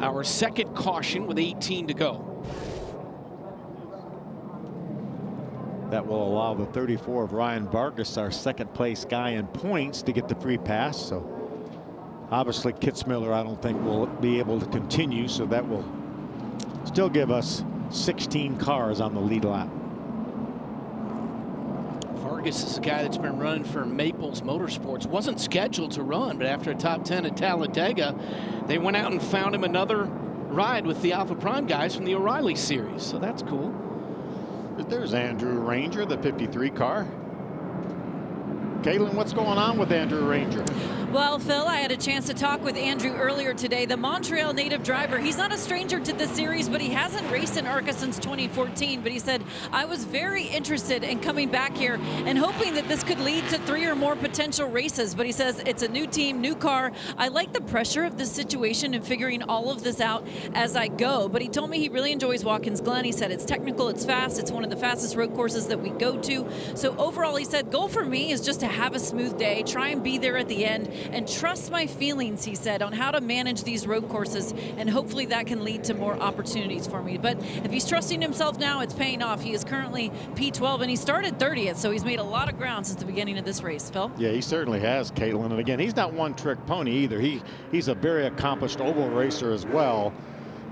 our second caution with 18 to go. That will allow the 34 of Ryan Vargas, our second place guy in points, to get the free pass. So obviously Kitzmiller, I don't think will be able to continue, so that will still give us 16 cars on the lead lap. Vargas is a guy that's been running for Maples Motorsports. Wasn't scheduled to run, but after a top 10 at Talladega, they went out and found him another ride with the Alpha Prime guys from the O'Reilly Series. So that's cool. There's Andrew Ranger, the 53 car. Caitlin, what's going on with Andrew Ranger? Well, Phil, I had a chance to talk with Andrew earlier today, the Montreal native driver. He's not a stranger to this series, but he hasn't raced in ARCA since 2014. But he said, I was very interested in coming back here and hoping that this could lead to 3 or more potential races. But he says it's a new team, new car. I like the pressure of this situation and figuring all of this out as I go. But he told me he really enjoys Watkins Glen. He said it's technical, it's fast, it's one of the fastest road courses that we go to. So overall, he said, goal for me is just to have a smooth day, try and be there at the end, and trust my feelings, he said, on how to manage these road courses, and hopefully that can lead to more opportunities for me. But if he's trusting himself now, it's paying off. He is currently P12, and he started 30th, so he's made a lot of ground since the beginning of this race, Phil. Yeah, he certainly has, Caitlin. And again, he's not one-trick pony either. He's a very accomplished oval racer as well.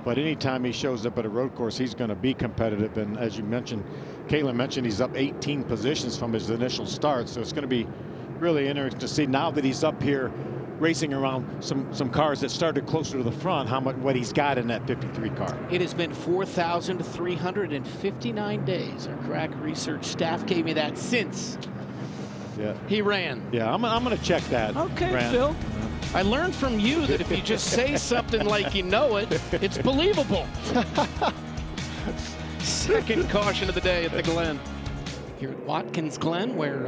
But anytime he shows up at a road course, he's going to be competitive. And as you mentioned, Caitlin mentioned, he's up 18 positions from his initial start. So it's going to be really interesting to see now that he's up here racing around some cars that started closer to the front, what he's got in that 53 car. It has been 4,359 days. Our crack research staff gave me that since he ran. Yeah, I'm going to check that. Okay, Grant. Phil. I learned from you that if you just say something like you know it, it's believable. Second caution of the day at the Glen. Here at Watkins Glen, where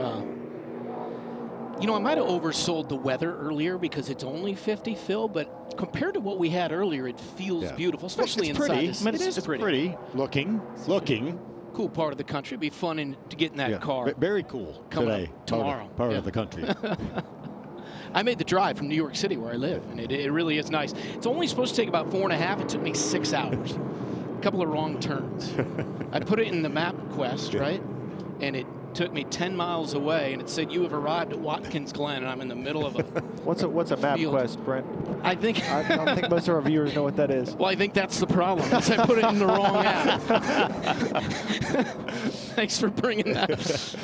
you know, I might have oversold the weather earlier because it's only 50, Phil, but compared to what we had earlier, it feels beautiful, especially it's inside. Pretty. This, I mean, it is pretty. Looking. Cool part of the country. It'd be fun to get in that car. Very cool. Coming today. up tomorrow. Part of the country. I made the drive from New York City, where I live, and it really is nice. It's only supposed to take about 4.5. It took me 6 hours. A couple of wrong turns. I put it in the map quest, right? And it took me 10 miles away, and it said you have arrived at Watkins Glen, and I'm in the middle of a What's a map quest, Brent? I think I don't think most of our viewers know what that is. Well, I think that's the problem. Is I put it in the wrong app. Thanks for bringing that.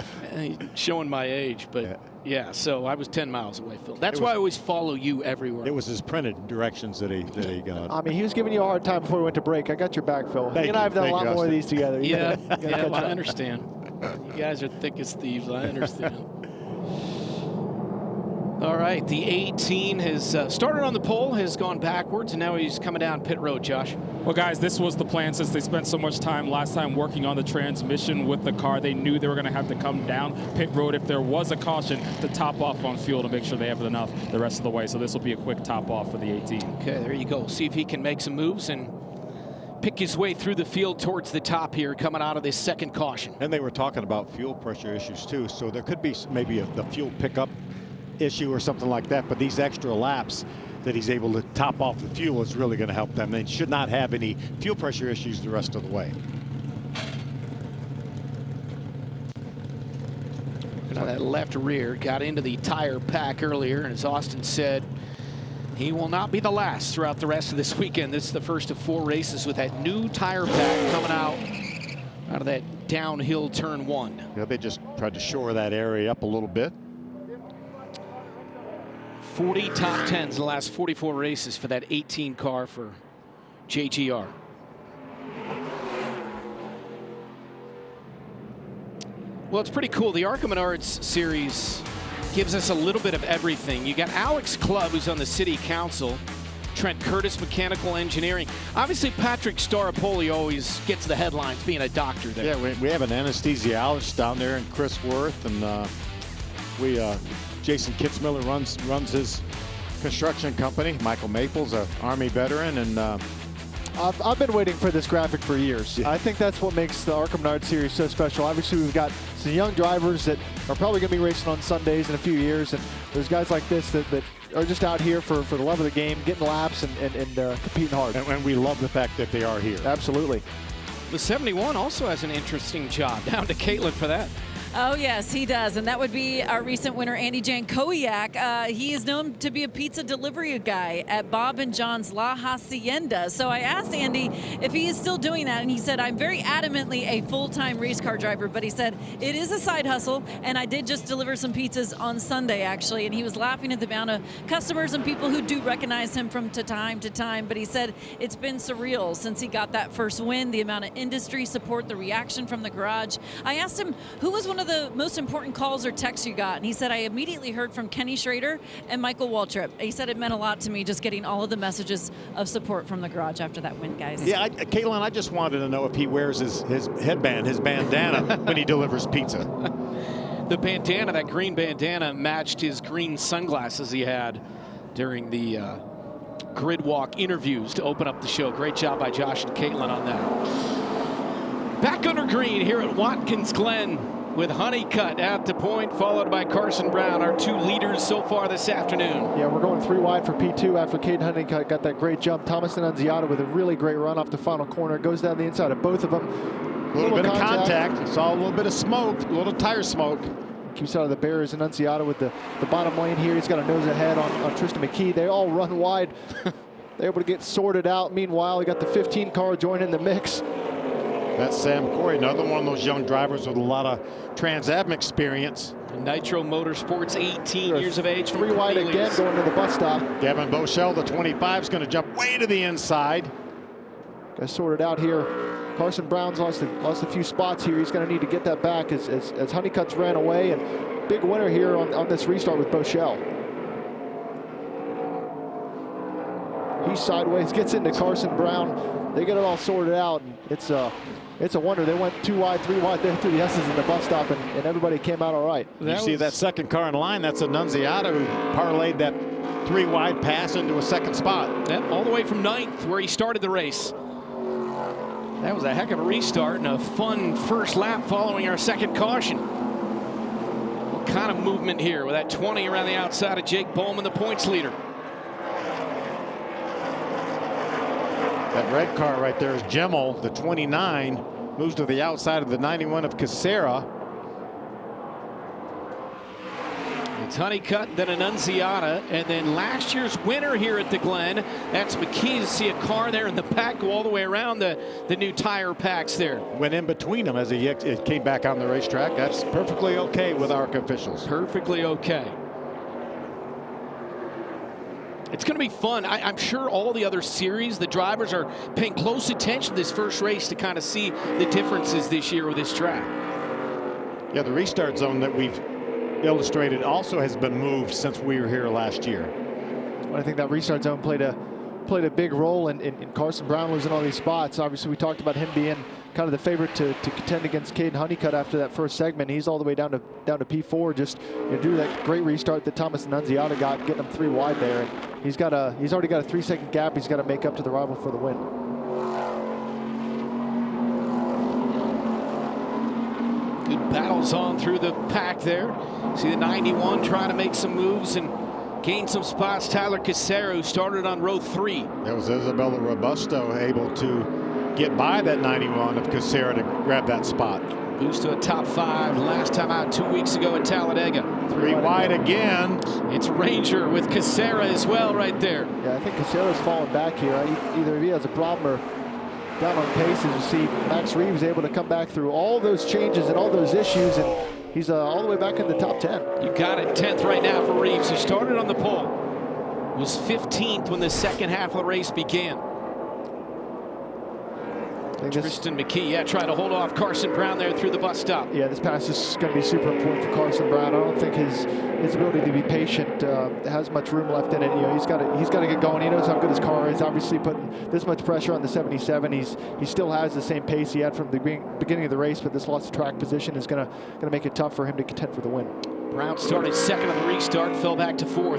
Showing my age, but yeah. So I was 10 miles away, Phil. That's why I always follow you everywhere. It was his printed directions that he got. I mean, he was giving you a hard time before we went to break. I got your back, Phil. Thank you and I have done a lot more of these together. Yeah, well, I understand. You guys are thick as thieves. I understand. All right, the 18 has started on the pole, has gone backwards, and now he's coming down pit road, Josh. Well, guys, this was the plan since they spent so much time last time working on the transmission with the car. They knew they were going to have to come down pit road if there was a caution to top off on fuel to make sure they have enough the rest of the way. So this will be a quick top off for the 18. Okay, there you go. See if he can make some moves and pick his way through the field towards the top here coming out of this second caution. And they were talking about fuel pressure issues too, so there could be maybe the fuel pickup issue or something like that, but these extra laps that he's able to top off the fuel is really going to help them. They should not have any fuel pressure issues the rest of the way. Now that left rear got into the tire pack earlier, and as Austin said, he will not be the last throughout the rest of this weekend. This is the first of 4 races with that new tire pack coming out of that downhill turn 1. Yeah, they just tried to shore that area up a little bit. 40 top 10s in the last 44 races for that 18 car for JGR. Well, it's pretty cool. The ARCA Menards Series gives us a little bit of everything. You got Alex Clubb, who's on the city council, Trent Curtis, mechanical engineering. Obviously, Patrick Staropoli always gets the headlines, being a doctor there. Yeah, we have an anesthesiologist down there, and Chris Worth, and Jason Kitzmiller runs his construction company. Michael Maples, an Army veteran, and I've been waiting for this graphic for years. Yeah. I think that's what makes the ARCA Menards Series so special. Obviously, we've got some young drivers that are probably going to be racing on Sundays in a few years, and there's guys like this that are just out here for the love of the game, getting laps and competing hard. And we love the fact that they are here. Absolutely. The 71 also has an interesting job. Down to Caitlin for that. Oh, yes, he does. And that would be our recent winner, Andy Jankowiak. He is known to be a pizza delivery guy at Bob and John's La Hacienda. So I asked Andy if he is still doing that. And he said, I'm very adamantly a full-time race car driver. But he said, it is a side hustle. And I did just deliver some pizzas on Sunday, actually. And he was laughing at the amount of customers and people who do recognize him from time to time. But he said it's been surreal since he got that first win, the amount of industry support, the reaction from the garage. I asked him, who was one of the most important calls or texts you got? And he said, I immediately heard from Kenny Schrader and Michael Waltrip. He said it meant a lot to me just getting all of the messages of support from the garage after that win, guys. Yeah, Caitlin, I just wanted to know if he wears his headband, his bandana, when he delivers pizza. The bandana, that green bandana, matched his green sunglasses he had during the grid walk interviews to open up the show. Great job by Josh and Caitlin on that. Back under green here at Watkins Glen, with Honeycutt at the point, followed by Carson Brown, our 2 leaders so far this afternoon. Yeah, we're going 3 wide for P2 after Caden Honeycutt got that great jump. Thomas Annunziata with a really great run off the final corner. Goes down the inside of both of them. A little bit of contact. Saw a little bit of smoke, a little tire smoke. Keeps out of the barriers. Annunziata with the bottom lane here. He's got a nose ahead on Tristan McKee. They all run wide. They're able to get sorted out. Meanwhile, we got the 15 car joining the mix. That's Sam Corey, another one of those young drivers with a lot of Trans Am experience. Nitro Motorsports, 18 years of age. 3 wide again, going to the bus stop. Gavin Boschel, the 25, is going to jump way to the inside. Got sorted out here. Carson Brown's lost a few spots here. He's going to need to get that back as Honeycutt's ran away. And big winner here on this restart with Boschel. He's sideways, gets into Carson Brown. They get it all sorted out. And it's a wonder. They went 2 wide, 3 wide there through the S's in the bus stop, and everybody came out all right. You see that second car in line, that's Annunziata, who parlayed that 3 wide pass into a second spot. Yep, all the way from 9th, where he started the race. That was a heck of a restart and a fun first lap following our second caution. What kind of movement here with that 20 around the outside of Jake Bowman, the points leader. That red car right there is Gemmel, the 29, moves to the outside of the 91 of Casera. It's Honeycutt, then Annunziata, and then last year's winner here at the Glen. That's McKee. To see a car there in the pack go all the way around the new tire packs there. Went in between them as he came back on the racetrack. That's perfectly okay with ARCA officials. Perfectly okay. It's going to be fun. I'm sure all the other series, the drivers are paying close attention to this first race to kind of see the differences this year with this track. Yeah, the restart zone that we've illustrated also has been moved since we were here last year. Well, I think that restart zone played a big role in Carson Brown losing all these spots. Obviously, we talked about him being kind of the favorite to contend against Caden Honeycutt after that first segment. He's all the way down to P4 just due to that great restart that Thomas Annunziata got, getting him 3 wide there. And he's already got a 3-second gap. He's got to make up to the rival for the win. Good battles on through the pack there. See the 91 trying to make some moves and gain some spots. Tyler Casero started on row 3. That was Isabella Robusto able to get by that 91 of Casero to grab that spot. Boost to a top 5 last time out 2 weeks ago at Talladega. 3 wide again. It's Ranger with Casera as well right there. Yeah, I think Casero's falling back here. Either he has a problem or down on pace. As you see, Max Reeves able to come back through all those changes and all those issues, and he's all the way back in the top 10. You got it, 10th right now for Reeves, who started on the pole. Was 15th when the second half of the race began. Tristan McKee, yeah, trying to hold off Carson Brown there through the bus stop. Yeah, this pass is going to be super important for Carson Brown. I don't think his ability to be patient has much room left in it. You know, he's got to get going. He knows how good his car is. Obviously, putting this much pressure on the 77, he still has the same pace he had from the beginning of the race, but this loss of track position is going to make it tough for him to contend for the win. Brown started second on the restart, fell back to 4th.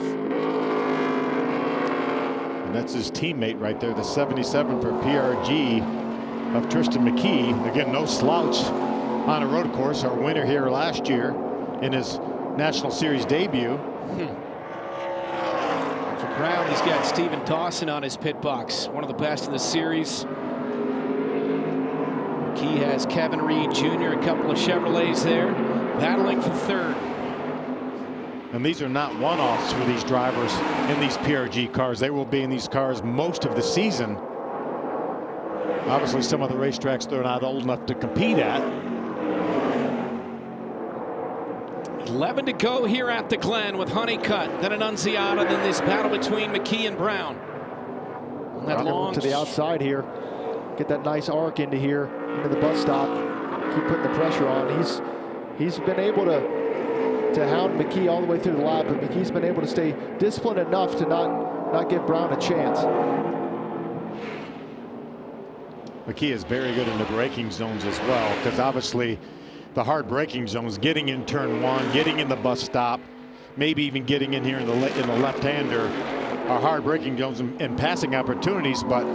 And that's his teammate right there, the 77 for PRG. Of Tristan McKee. Again, no slouch on a road course. Our winner here last year in his National Series debut. For Brown, he's got Stephen Dawson on his pit box, one of the best in the series. McKee has Kevin Reed Jr., a couple of Chevrolets there, battling for 3rd. And these are not one-offs for these drivers in these PRG cars. They will be in these cars most of the season. Obviously, some of the racetracks they're not old enough to compete at. 11 to go here at the Glen with Honeycutt, then Annunziata, then this battle between McKee and Brown. On that long to the outside here. Get that nice arc into here, into the bus stop. Keep putting the pressure on. He's been able to hound McKee all the way through the lap, but McKee's been able to stay disciplined enough to not give Brown a chance. McKee is very good in the braking zones as well, because obviously the hard braking zones, getting in turn 1, getting in the bus stop, maybe even getting in here in the left-hander, are hard braking zones and passing opportunities. But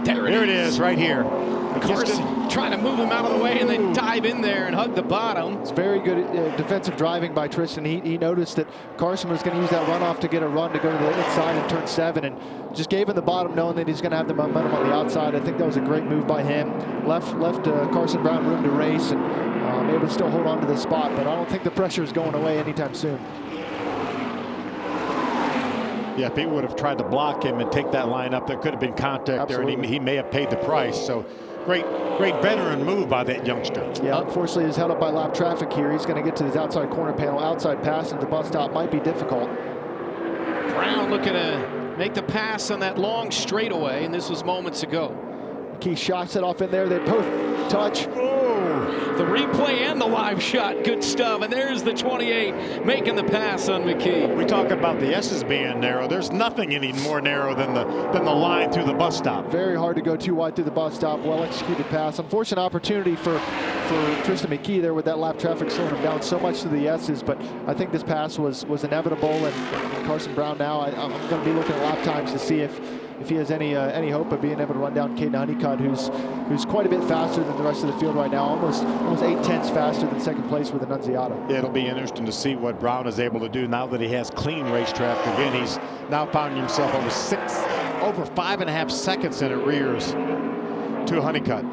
there it is right here. Of course, trying to move him out of the way and then dive in there and hug the bottom. It's very good defensive driving by Tristan. He noticed that Carson was going to use that runoff to get a run to go to the inside in turn 7, and just gave him the bottom, knowing that he's going to have the momentum on the outside. I think that was a great move by him. Left Carson Brown room to race, and able to still hold on to the spot. But I don't think the pressure is going away anytime soon. Yeah, if he would have tried to block him and take that line up, there could have been contact there, and he may have paid the price. So great veteran move by that youngster. Yeah, unfortunately, he's held up by lap traffic here. He's going to get to his outside corner panel. Outside pass into the bus stop might be difficult. Brown looking to make the pass on that long straightaway, and this was moments ago. Key shots it off in there. They both touch. The replay and the live shot, good stuff. And there's the 28 making the pass on McKee. We talk about the S's being narrow. There's nothing any more narrow than the line through the bus stop. Very hard to go too wide through the bus stop. Well executed pass. Unfortunate opportunity for Tristan McKee there with that lap traffic slowing him down so much to the S's. But I think this pass was inevitable. And Carson Brown now, I'm going to be looking at lap times to see if he has any hope of being able to run down Caden Honeycutt, who's quite a bit faster than the rest of the field right now, almost 8/10 faster than second place with Annunziata. Yeah, it'll be interesting to see what Brown is able to do now that he has clean racetrack. Again, he's now found himself over 5.5 seconds in arrears to Honeycutt.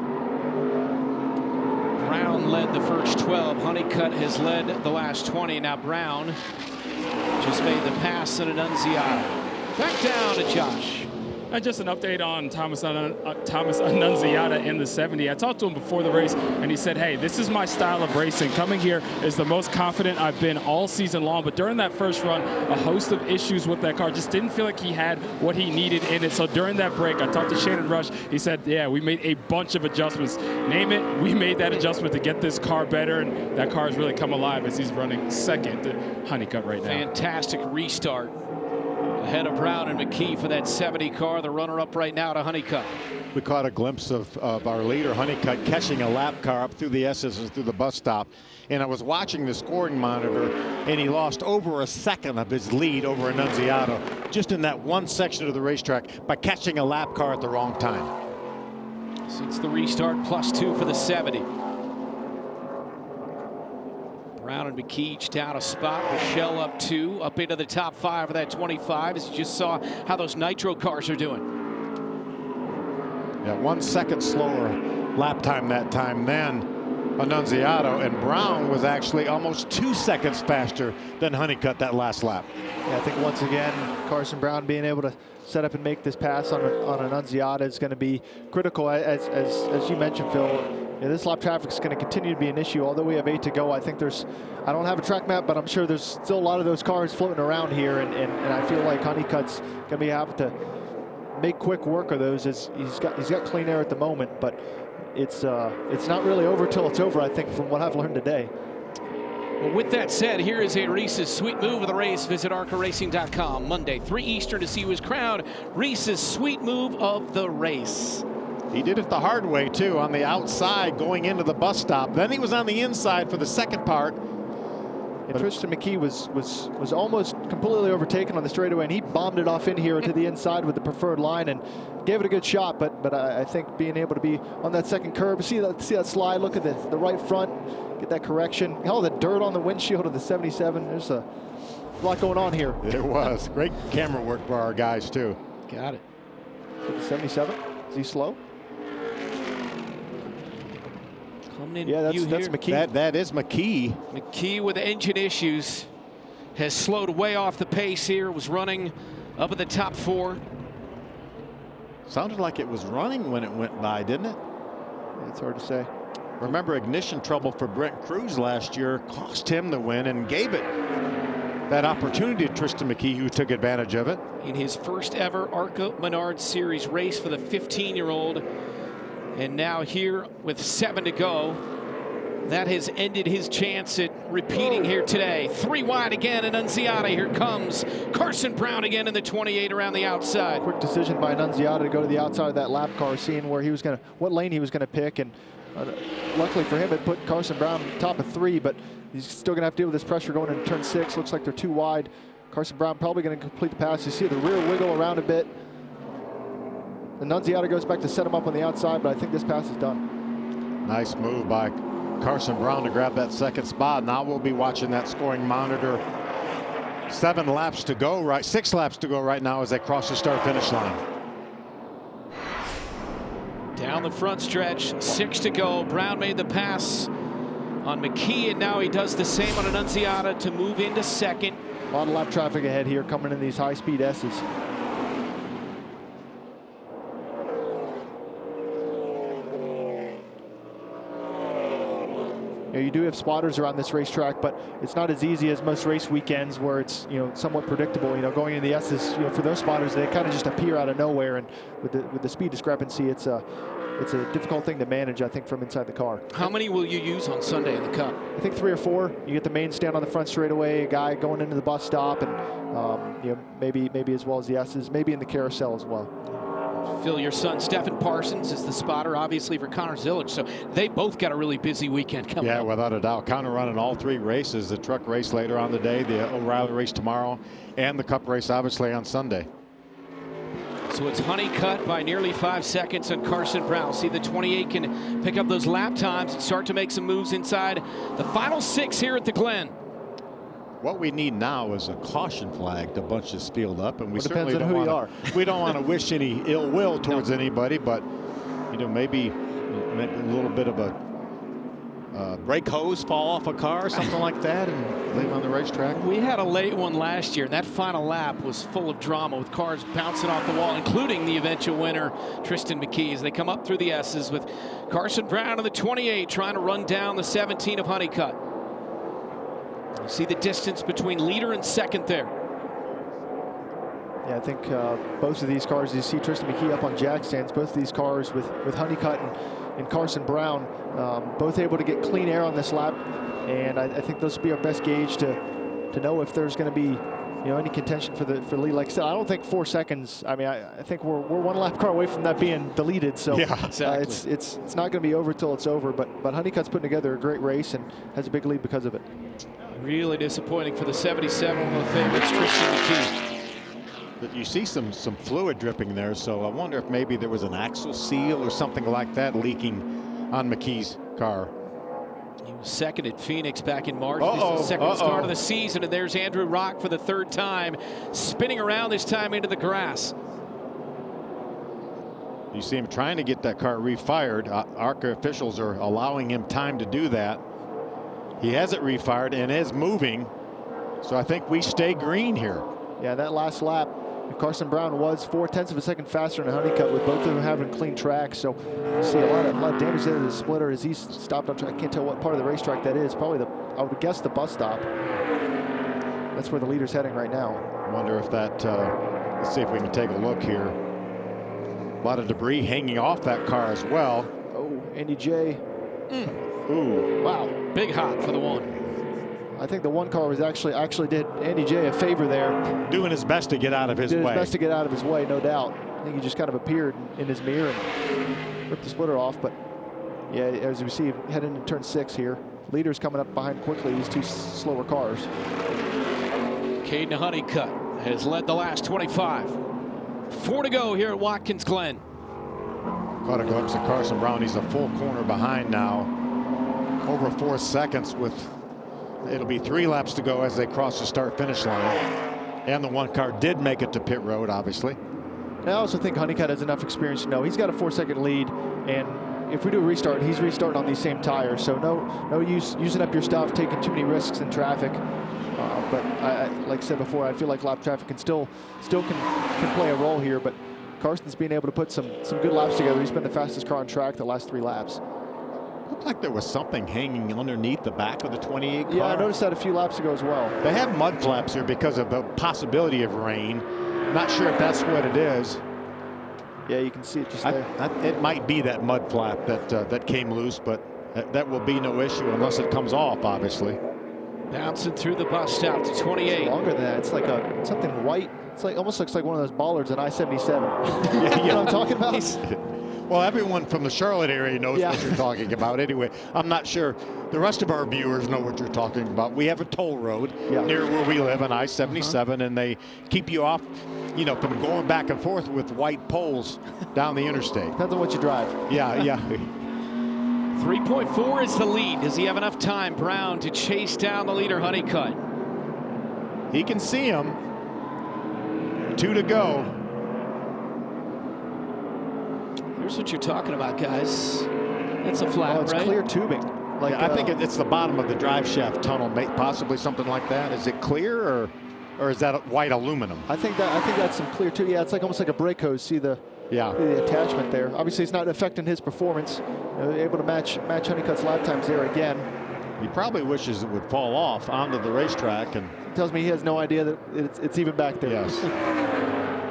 Brown led the first 12. Honeycutt has led the last 20. Now Brown just made the pass on Annunziata. Back down to Josh. And just an update on Thomas Annunziata in the 70. I talked to him before the race, and he said, hey, this is my style of racing. Coming here is the most confident I've been all season long. But during that first run, a host of issues with that car. Just didn't feel like he had what he needed in it. So during that break, I talked to Shannon Rush. He said, yeah, we made a bunch of adjustments. Name it, we made that adjustment to get this car better, and that car has really come alive as he's running second at Honeycutt right now. Fantastic restart. Ahead of Brown and McKee for that 70 car, the runner-up right now to Honeycutt. We caught a glimpse of our leader, Honeycutt, catching a lap car up through the S's and through the bus stop. And I was watching the scoring monitor, and he lost over a second of his lead over Annunziata just in that one section of the racetrack by catching a lap car at the wrong time. Since the restart, +2 for the 70. Brown and McKee each down a spot. Michelle up 2, up into the top 5 of that 25, as you just saw how those nitro cars are doing. Yeah, 1 second slower lap time that time than Annunziata, and Brown was actually almost 2 seconds faster than Honeycutt that last lap. Yeah, I think once again, Carson Brown being able to set up and make this pass on Annunziata is going to be critical. As you mentioned, Phil, yeah, this lap traffic is going to continue to be an issue. Although we have 8 to go, I think I don't have a track map, but I'm sure there's still a lot of those cars floating around here, and I feel like Honeycutt's going to be able to make quick work of those. As he's got clean air at the moment, but it's not really over till it's over, I think, from what I've learned today. Well, with that said, here is a Reese's Sweet Move of the race. Visit ARCARacing.com Monday, 3 Eastern, to see who is crowned Reese's Sweet Move of the race. He did it the hard way, too, on the outside going into the bus stop. Then he was on the inside for the second part. And Tristan McKee was almost completely overtaken on the straightaway, and he bombed it off in here to the inside with the preferred line and gave it a good shot. But I think being able to be on that second curb, see that slide, look at the right front, get that correction. Hell, the dirt on the windshield of the 77. There's a lot going on here. There was. Great camera work by our guys, too. Got it. 77, is he slow? Coming in, yeah, that's McKee. That is McKee. McKee with engine issues has slowed way off the pace here. Was running up at the top 4. Sounded like it was running when it went by, didn't it? Yeah, it's hard to say. Remember, ignition trouble for Brent Cruz last year cost him the win and gave it that opportunity to Tristan McKee, who took advantage of it. In his first ever ARCA Menards Series race for the 15-year-old. And now here with 7 to go, that has ended his chance at repeating here today. 3 wide again, and Annunziata. Here comes Carson Brown again in the 28 around the outside. Quick decision by Annunziata to go to the outside of that lap car, seeing where he was going to, what lane he was going to pick, and luckily for him, it put Carson Brown top of 3, but he's still going to have to deal with this pressure going into turn 6. Looks like they're too wide. Carson Brown probably going to complete the pass. You see the rear wiggle around a bit. Annunziata goes back to set him up on the outside, but I think this pass is done. Nice move by Carson Brown to grab that second spot. Now we'll be watching that scoring monitor. 6 laps to go right now as they cross the start-finish line. Down the front stretch, 6 to go. Brown made the pass on McKee, and now he does the same on Annunziata to move into second. A lot of lap traffic ahead here coming in these high-speed S's. You know, you do have spotters around this racetrack, but it's not as easy as most race weekends where it's, you know, somewhat predictable. You know, going into the S's, you know, for those spotters, they kind of just appear out of nowhere, and with the speed discrepancy, it's a difficult thing to manage, I think, from inside the car. How many will you use on Sunday in the Cup? I think 3 or 4. You get the main stand on the front straightaway, a guy going into the bus stop, and you know, maybe as well as the S's, maybe in the carousel as well. Phil, your son Stephen Parsons is the spotter, obviously, for Connor Zillage, so they both got a really busy weekend coming up. Yeah, without a doubt. Connor running all 3 races, the truck race later on the day, the O'Reilly race tomorrow, and the Cup race, obviously, on Sunday. So it's Honeycutt by nearly 5 seconds on Carson Brown. See, the 28 can pick up those lap times and start to make some moves inside the final 6 here at the Glen. What we need now is a caution flag to bunch this field up, and we certainly don't want to. We don't want to wish any ill will towards anybody, but you know, maybe a little bit of a brake hose fall off a car or something like that and leave on the racetrack? We had a late one last year, and that final lap was full of drama with cars bouncing off the wall, including the eventual winner, Tristan McKee, as they come up through the S's with Carson Brown on the 28 trying to run down the 17 of Honeycutt. You see the distance between leader and second there. Yeah, I think both of these cars, you see Tristan McKee up on jack stands, both of these cars with Honeycutt and Carson Brown, both able to get clean air on this lap. And I think those will be our best gauge to know if there's going to be, any contention for lead. Like I said, I don't think 4 seconds. I mean, I think we're 1 lap car away from that being deleted. So yeah, exactly. It's not going to be over till it's over. But Honeycutt's putting together a great race and has a big lead because of it. Really disappointing for the 77, one of the favorites, Tristan McKee. But you see some fluid dripping there, so I wonder if maybe there was an axle seal or something like that leaking on McKee's car. He was second at Phoenix back in March. This is the second start of the season, and there's Andrew Rock for the 3rd time, spinning around this time into the grass. You see him trying to get that car refired. ARCA officials are allowing him time to do that. He has it refired and is moving, so I think we stay green here. Yeah, that last lap, Carson Brown was 0.4 of a second faster than Honeycutt, with both of them having clean tracks. So you see a lot of damage there to the splitter as he's stopped on track. I can't tell what part of the racetrack that is. Probably I would guess the bus stop. That's where the leader's heading right now. I wonder if that, let's see if we can take a look here. A lot of debris hanging off that car as well. Oh, Andy J. Ooh. Wow. Big hot for the one. I think the one car was actually did Andy J a favor there. Doing his best to get out of his way. Did his best to get out of his way, no doubt. I think he just kind of appeared in his mirror and ripped the splitter off. But yeah, as we see, heading into turn 6 here. Leader's coming up behind quickly, these 2 slower cars. Caden Honeycutt has led the last 25. 4 to go here at Watkins Glen. Caught a glimpse of Carson Brown. He's a full corner behind now. Over 4 seconds with, it'll be 3 laps to go as they cross the start-finish line. And the one car did make it to pit road, obviously. I also think Honeycutt has enough experience to know he's got a 4-second lead, and if we do a restart, he's restarting on these same tires. So no use using up your stuff, taking too many risks in traffic. But like I said before, I feel like lap traffic can still can play a role here. But Carson's being able to put some good laps together. He's been the fastest car on track the last 3 laps. Looked like there was something hanging underneath the back of the 28 car. Yeah, I noticed that a few laps ago as well. They have mud flaps here because of the possibility of rain. Not sure if that's what it is. Yeah, you can see it just there. It might be that mud flap that came loose, but that will be no issue unless it comes off, obviously. Bouncing through the bus stop to 28. It's longer than that. It's like something white. It's like almost looks like one of those bollards at I-77. Yeah, you know what I'm talking about? Well, everyone from the Charlotte area knows what you're talking about. Anyway, I'm not sure the rest of our viewers know what you're talking about. We have a toll road near where we live on I-77, and they keep you off, from going back and forth with white poles down the interstate. Depends on what you drive. Yeah. 3.4 is the lead. Does he have enough time, Brown, to chase down the leader, Honeycutt? He can see him. 2 to go. Here's what you're talking about, guys. It's a flat, it's right? clear tubing. Like I think it's the bottom of the drive shaft tunnel, possibly something like that. Is it clear or is that white aluminum? I think that's some clear too. Yeah, it's like almost like a brake hose. See the attachment there. Obviously, it's not affecting his performance. Able to match Honeycutt's lap times there again. He probably wishes it would fall off onto the racetrack, and tells me he has no idea that it's even back there. Yes.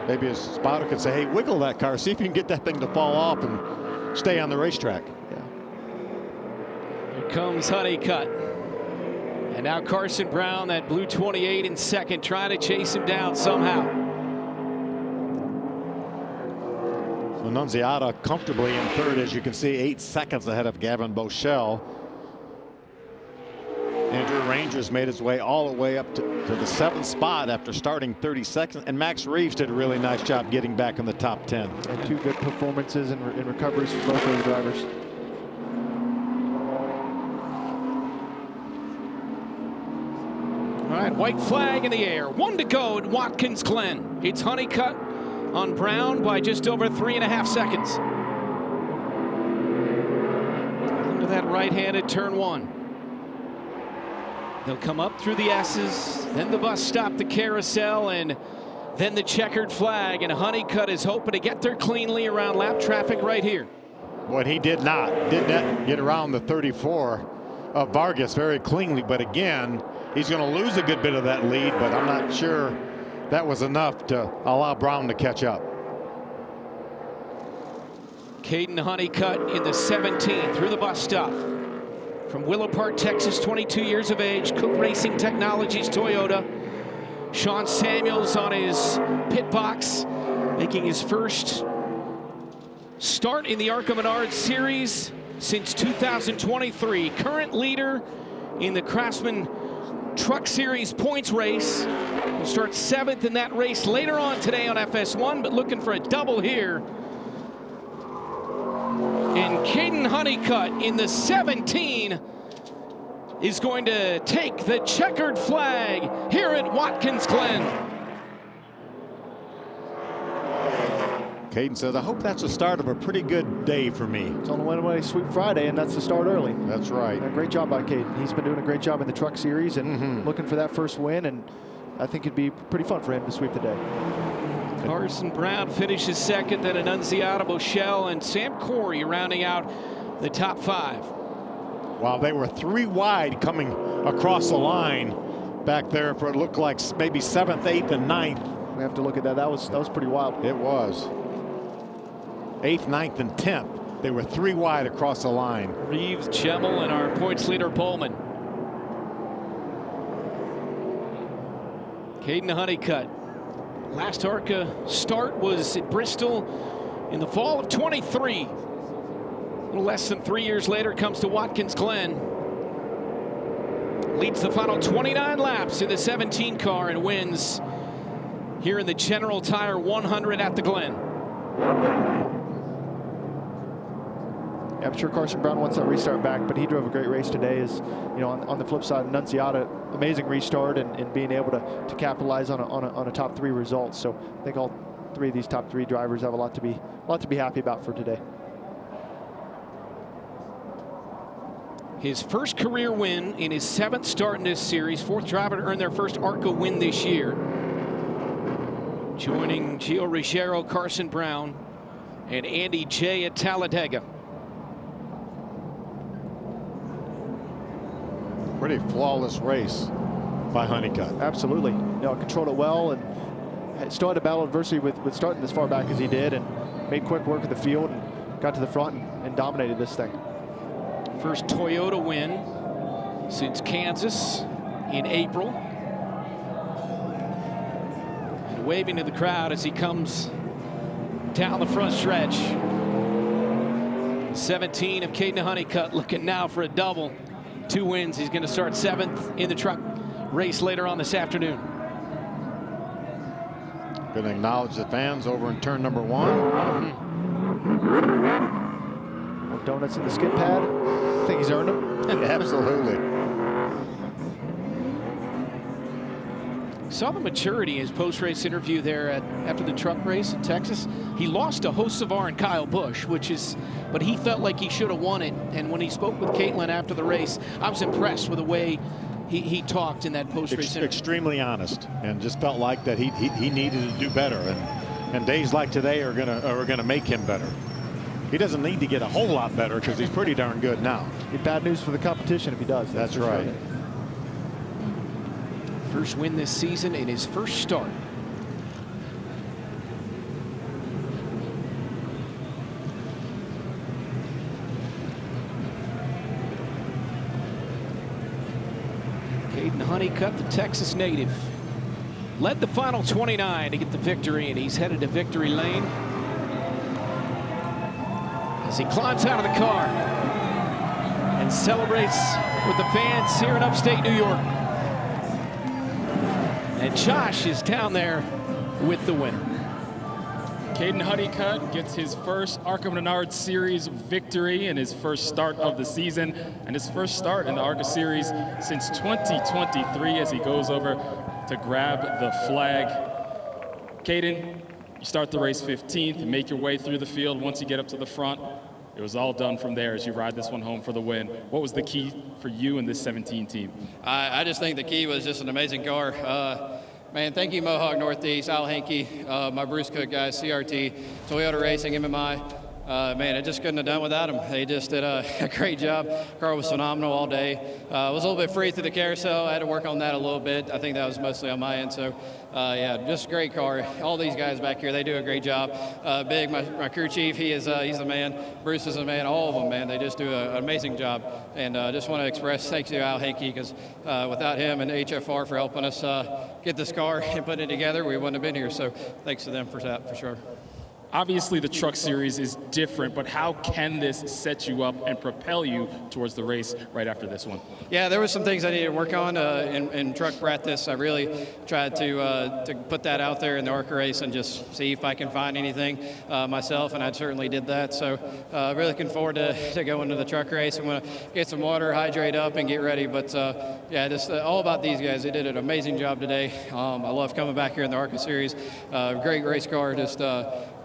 Maybe his spotter could say, "Hey, wiggle that car, see if you can get that thing to fall off and stay on the racetrack." Yeah. Here comes Honeycutt. And now Carson Brown, that blue 28 in second, trying to chase him down somehow. Annunziata comfortably in third, as you can see, 8 seconds ahead of Gavin Boschel. Andrew Rangers made his way all the way up to the 7th spot after starting 32nd, and Max Reeves did a really nice job getting back in the top 10. And 2 good performances and recoveries for both those drivers. All right, white flag in the air. 1 to go at Watkins Glen. It's Honeycutt on Brown by just over 3.5 seconds. into that right-handed turn 1. They'll come up through the S's, then the bus stop, the carousel, and then the checkered flag. And Honeycutt is hoping to get there cleanly around lap traffic right here. But he did not get around the 34 of Vargas very cleanly. But again, he's going to lose a good bit of that lead, but I'm not sure that was enough to allow Brown to catch up. Caden Honeycutt in the 17 through the bus stop. From Willow Park, Texas, 22 years of age, Cook Racing Technologies Toyota. Sean Samuels on his pit box, making his first start in the ARCA Menards Series since 2023. Current leader in the Craftsman Truck Series points race. Will start 7th in that race later on today on FS1, but looking for a double here. And Caden Honeycutt in the 17 is going to take the checkered flag here at Watkins Glen. Caden says, I hope that's the start of a pretty good day for me. It's on the one-way sweep Friday, and that's the start early. That's right. Great job by Caden. He's been doing a great job in the truck series and looking for that first win, and I think it'd be pretty fun for him to sweep the day. Carson Brown finishes second, then Annunziata, Boschel, and Sam Corey rounding out the top 5. Wow, they were 3 wide coming across the line back there for it looked like maybe 7th, 8th, and 9th. We have to look at that. That was pretty wild. It was. 8th, 9th, and 10th. They were 3 wide across the line. Reeves, Chemmel, and our points leader, Pullman. Caden Honeycutt. Last ARCA start was at Bristol in the fall of 23. A little less than 3 years later, comes to Watkins Glen. Leads the final 29 laps in the 17 car and wins here in the General Tire 100 at the Glen. Yeah, I'm sure Carson Brown wants that restart back, but he drove a great race today. As you know, on the flip side, Annunziata, amazing restart and being able to capitalize on a top 3 result. So I think all 3 of these top 3 drivers have a lot to be happy about for today. His first career win in his 7th start in this series. 4th driver to earn their first ARCA win this year. Joining Gio Ruggiero, Carson Brown, and Andy J at Talladega. Pretty flawless race by Honeycutt. Absolutely. You know, controlled it well and still had to battle adversity with starting this far back as he did, and made quick work of the field and got to the front and dominated this thing. First Toyota win since Kansas in April. And waving to the crowd as he comes down the front stretch. 17 of Caden Honeycutt looking now for a double. 2 wins. He's going to start 7th in the truck race later on this afternoon. Going to acknowledge the fans over in turn number 1. More donuts in the skid pad. I think he's earned them. Absolutely. Saw the maturity in his post-race interview there after the truck race in Texas. He lost to Hocevar and Kyle Busch, but he felt like he should have won it. And when he spoke with Caitlin after the race, I was impressed with the way he talked in that post-race interview. Extremely honest, and just felt like that he needed to do better. And days like today are gonna make him better. He doesn't need to get a whole lot better because he's pretty darn good now. Be bad news for the competition if he does. That's right. Sure. First win this season in his first start. Caden Honeycutt, the Texas native, led the final 29 to get the victory, and he's headed to victory lane as he climbs out of the car and celebrates with the fans here in upstate New York. And Josh is down there with the winner. Caden Honeycutt gets his first ARCA Menards Series victory in his first start of the season, and his first start in the ARCA Series since 2023 as he goes over to grab the flag. Caden, you start the race 15th, make your way through the field. Once you get up to the front, It was all done from there as you ride this one home for the win. What was the key for you and this 17 team? I just think the key was just an amazing car. Man, thank you, Mohawk Northeast, Al Hankey, my Bruce Cook guys, CRT, Toyota Racing, MMI. Man, I just couldn't have done without them. They just did a great job. Car was phenomenal all day. Was a little bit free through the carousel. I had to work on that a little bit. I think that was mostly on my end. So, yeah, just a great car. All these guys back here, they do a great job. Big, my crew chief, he's the man. Bruce is the man. All of them, man, they just do an amazing job. And I just want to express thanks to Al Hankey, because without him and HFR for helping us get this car and put it together, we wouldn't have been here. So thanks to them for that, for sure. Obviously, the truck series is different, but how can this set you up and propel you towards the race right after this one? Yeah, there was some things I needed to work on in truck practice. I really tried to put that out there in the ARCA race and just see if I can find anything myself, and I certainly did that. So really looking forward to going to the truck race. I'm going to get some water, hydrate up, and get ready. But yeah, just all about these guys. They did an amazing job today. I love coming back here in the ARCA series. Great race car. Just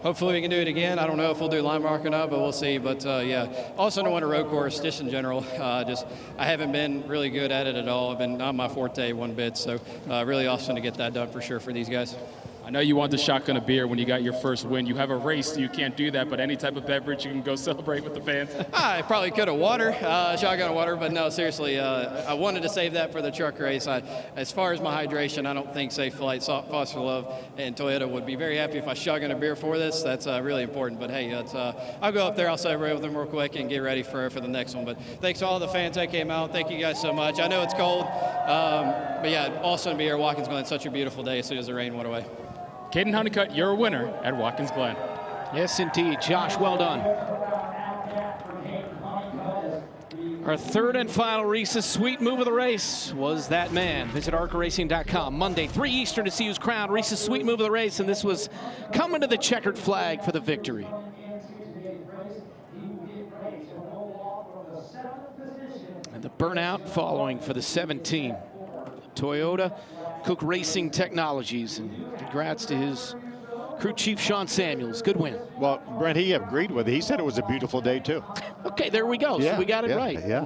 hopefully we can do it again. I don't know if we'll do line mark or not, but we'll see. But yeah, also to win a road course, just in general. I haven't been really good at it at all. I've been not my forte one bit. So really awesome to get that done for sure for these guys. I know you wanted to shotgun a beer when you got your first win. You have a race, so you can't do that, but any type of beverage, you can go celebrate with the fans. I probably could have water, shotgun water, but no, seriously, I wanted to save that for the truck race. As far as my hydration, I don't think Safe Flight, Foster Love, and Toyota would be very happy if I shotgun a beer for this. That's really important, but hey, I'll go up there, I'll celebrate with them real quick and get ready for the next one. But thanks to all the fans that came out. Thank you guys so much. I know it's cold, but yeah, awesome to be here at Watkins Glen. Such a beautiful day as soon as the rain went away. Caden Honeycutt, you're a winner at Watkins Glen. Yes, indeed. Josh, well done. Our third and final Reese's Sweet Move of the race was that man. Visit arcaracing.com Monday, 3 Eastern to see who's crowned Reese's Sweet Move of the race, and this was coming to the checkered flag for the victory. And the burnout following for the 17. Toyota Cook Racing Technologies, and congrats to his crew chief Sean Samuels. Good win. Well, Brent, he agreed with it. He said it was a beautiful day too. Okay, there we go. Yeah, so we got it right. Yeah.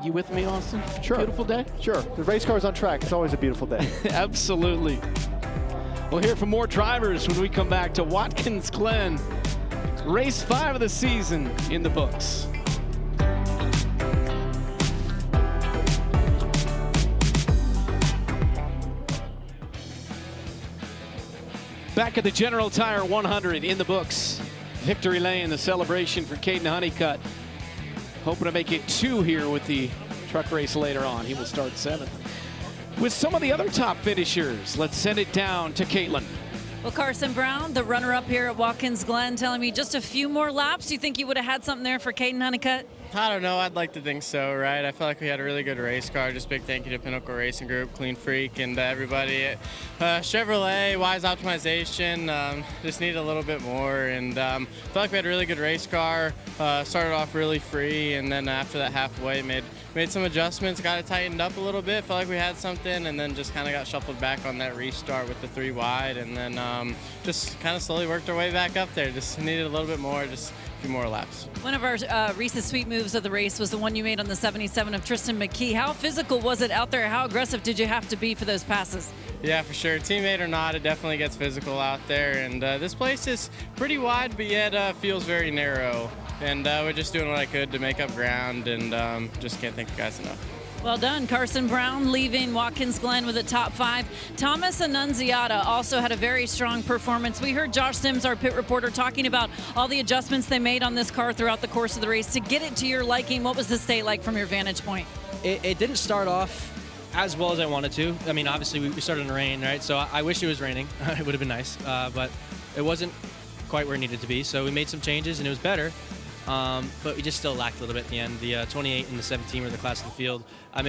You with me, Austin? Sure. Beautiful day? Sure. The race car's on track. It's always a beautiful day. Absolutely. We'll hear from more drivers when we come back to Watkins Glen. Race 5 of the season in the books. Back at the General Tire 100 in the books. Victory Lane, the celebration for Caden Honeycutt. Hoping to make it 2 here with the truck race later on. He will start 7th. With some of the other top finishers, let's send it down to Caitlin. Well, Carson Brown, the runner-up here at Watkins Glen, telling me just a few more laps. Do you think you would have had something there for Caden Honeycutt? I don't know. I'd like to think so, right? I feel like we had a really good race car. Just big thank you to Pinnacle Racing Group, Clean Freak, and everybody at Chevrolet, Wise Optimization. Just need a little bit more. And I feel like we had a really good race car. Started off really free, and then after that halfway, made some adjustments, got it tightened up a little bit. Felt like we had something, and then just kind of got shuffled back on that restart with the 3 wide, and then just kind of slowly worked our way back up there. Just needed a little bit more, just a few more laps. One of our Reese's Sweet Moves of the race was the one you made on the 77 of Tristan McKee. How physical was it out there? How aggressive did you have to be for those passes? Yeah, for sure. Teammate or not, it definitely gets physical out there. And this place is pretty wide, but yet feels very narrow. And we're just doing what I could to make up ground, and just can't thank you guys enough. Well done. Carson Brown leaving Watkins Glen with a top 5. Thomas Annunziata also had a very strong performance. We heard Josh Sims, our pit reporter, talking about all the adjustments they made on this car throughout the course of the race to get it to your liking. What was this day like from your vantage point? It didn't start off as well as I wanted to. I mean, obviously we started in the rain, right? So I wish it was raining. It would have been nice, but it wasn't quite where it needed to be. So we made some changes and it was better. But we just still lacked a little bit at the end. The 28 and the 17 were the class of the field. I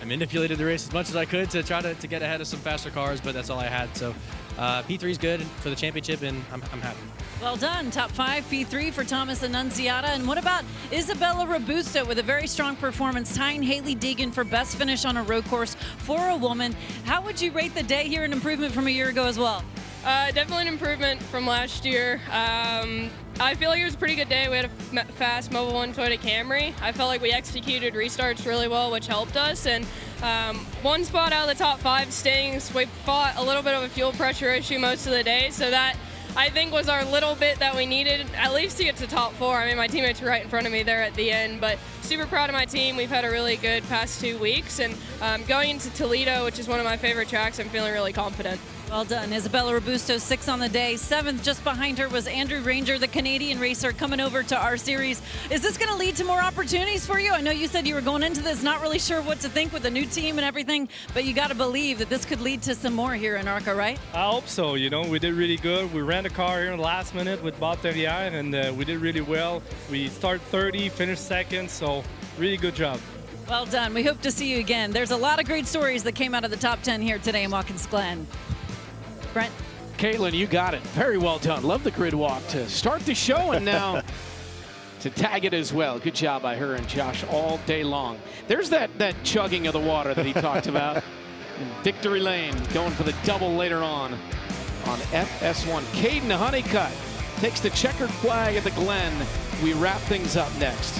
manipulated the race as much as I could to try to get ahead of some faster cars, but that's all I had. So P3 is good for the championship, and I'm happy. Well done. Top 5, P3 for Thomas Annunziata. And what about Isabella Robusto with a very strong performance, tying Haley Deegan for best finish on a road course for a woman. How would you rate the day here, an improvement from a year ago as well? Definitely an improvement from last year. I feel like it was a pretty good day. We had a fast Mobil 1 Toyota Camry. I felt like we executed restarts really well, which helped us. And one spot out of the top 5 stings. We fought a little bit of a fuel pressure issue most of the day, so that I think was our little bit that we needed, at least to get to top 4. I mean, my teammates were right in front of me there at the end, but super proud of my team. We've had a really good past 2 weeks, and going into Toledo, which is one of my favorite tracks, I'm feeling really confident. Well done. Isabella Robusto, 6th on the day. 7th just behind her was Andrew Ranger, the Canadian racer, coming over to our series. Is this going to lead to more opportunities for you? I know you said you were going into this not really sure what to think with the new team and everything, but you got to believe that this could lead to some more here in ARCA, right? I hope so. You know, we did really good. We ran the car here in the last minute with Bob Terrier, and we did really well. We started 30, finished 2nd, so really good job. Well done. We hope to see you again. There's a lot of great stories that came out of the top 10 here today in Watkins Glen. Brent? Caitlin, you got it. Very well done. Love the grid walk to start the show and now to tag it as well. Good job by her and Josh all day long. There's that chugging of the water that he talked about in Victory Lane, going for the double later on FS1. Caden Honeycutt takes the checkered flag at the Glen. We wrap things up next.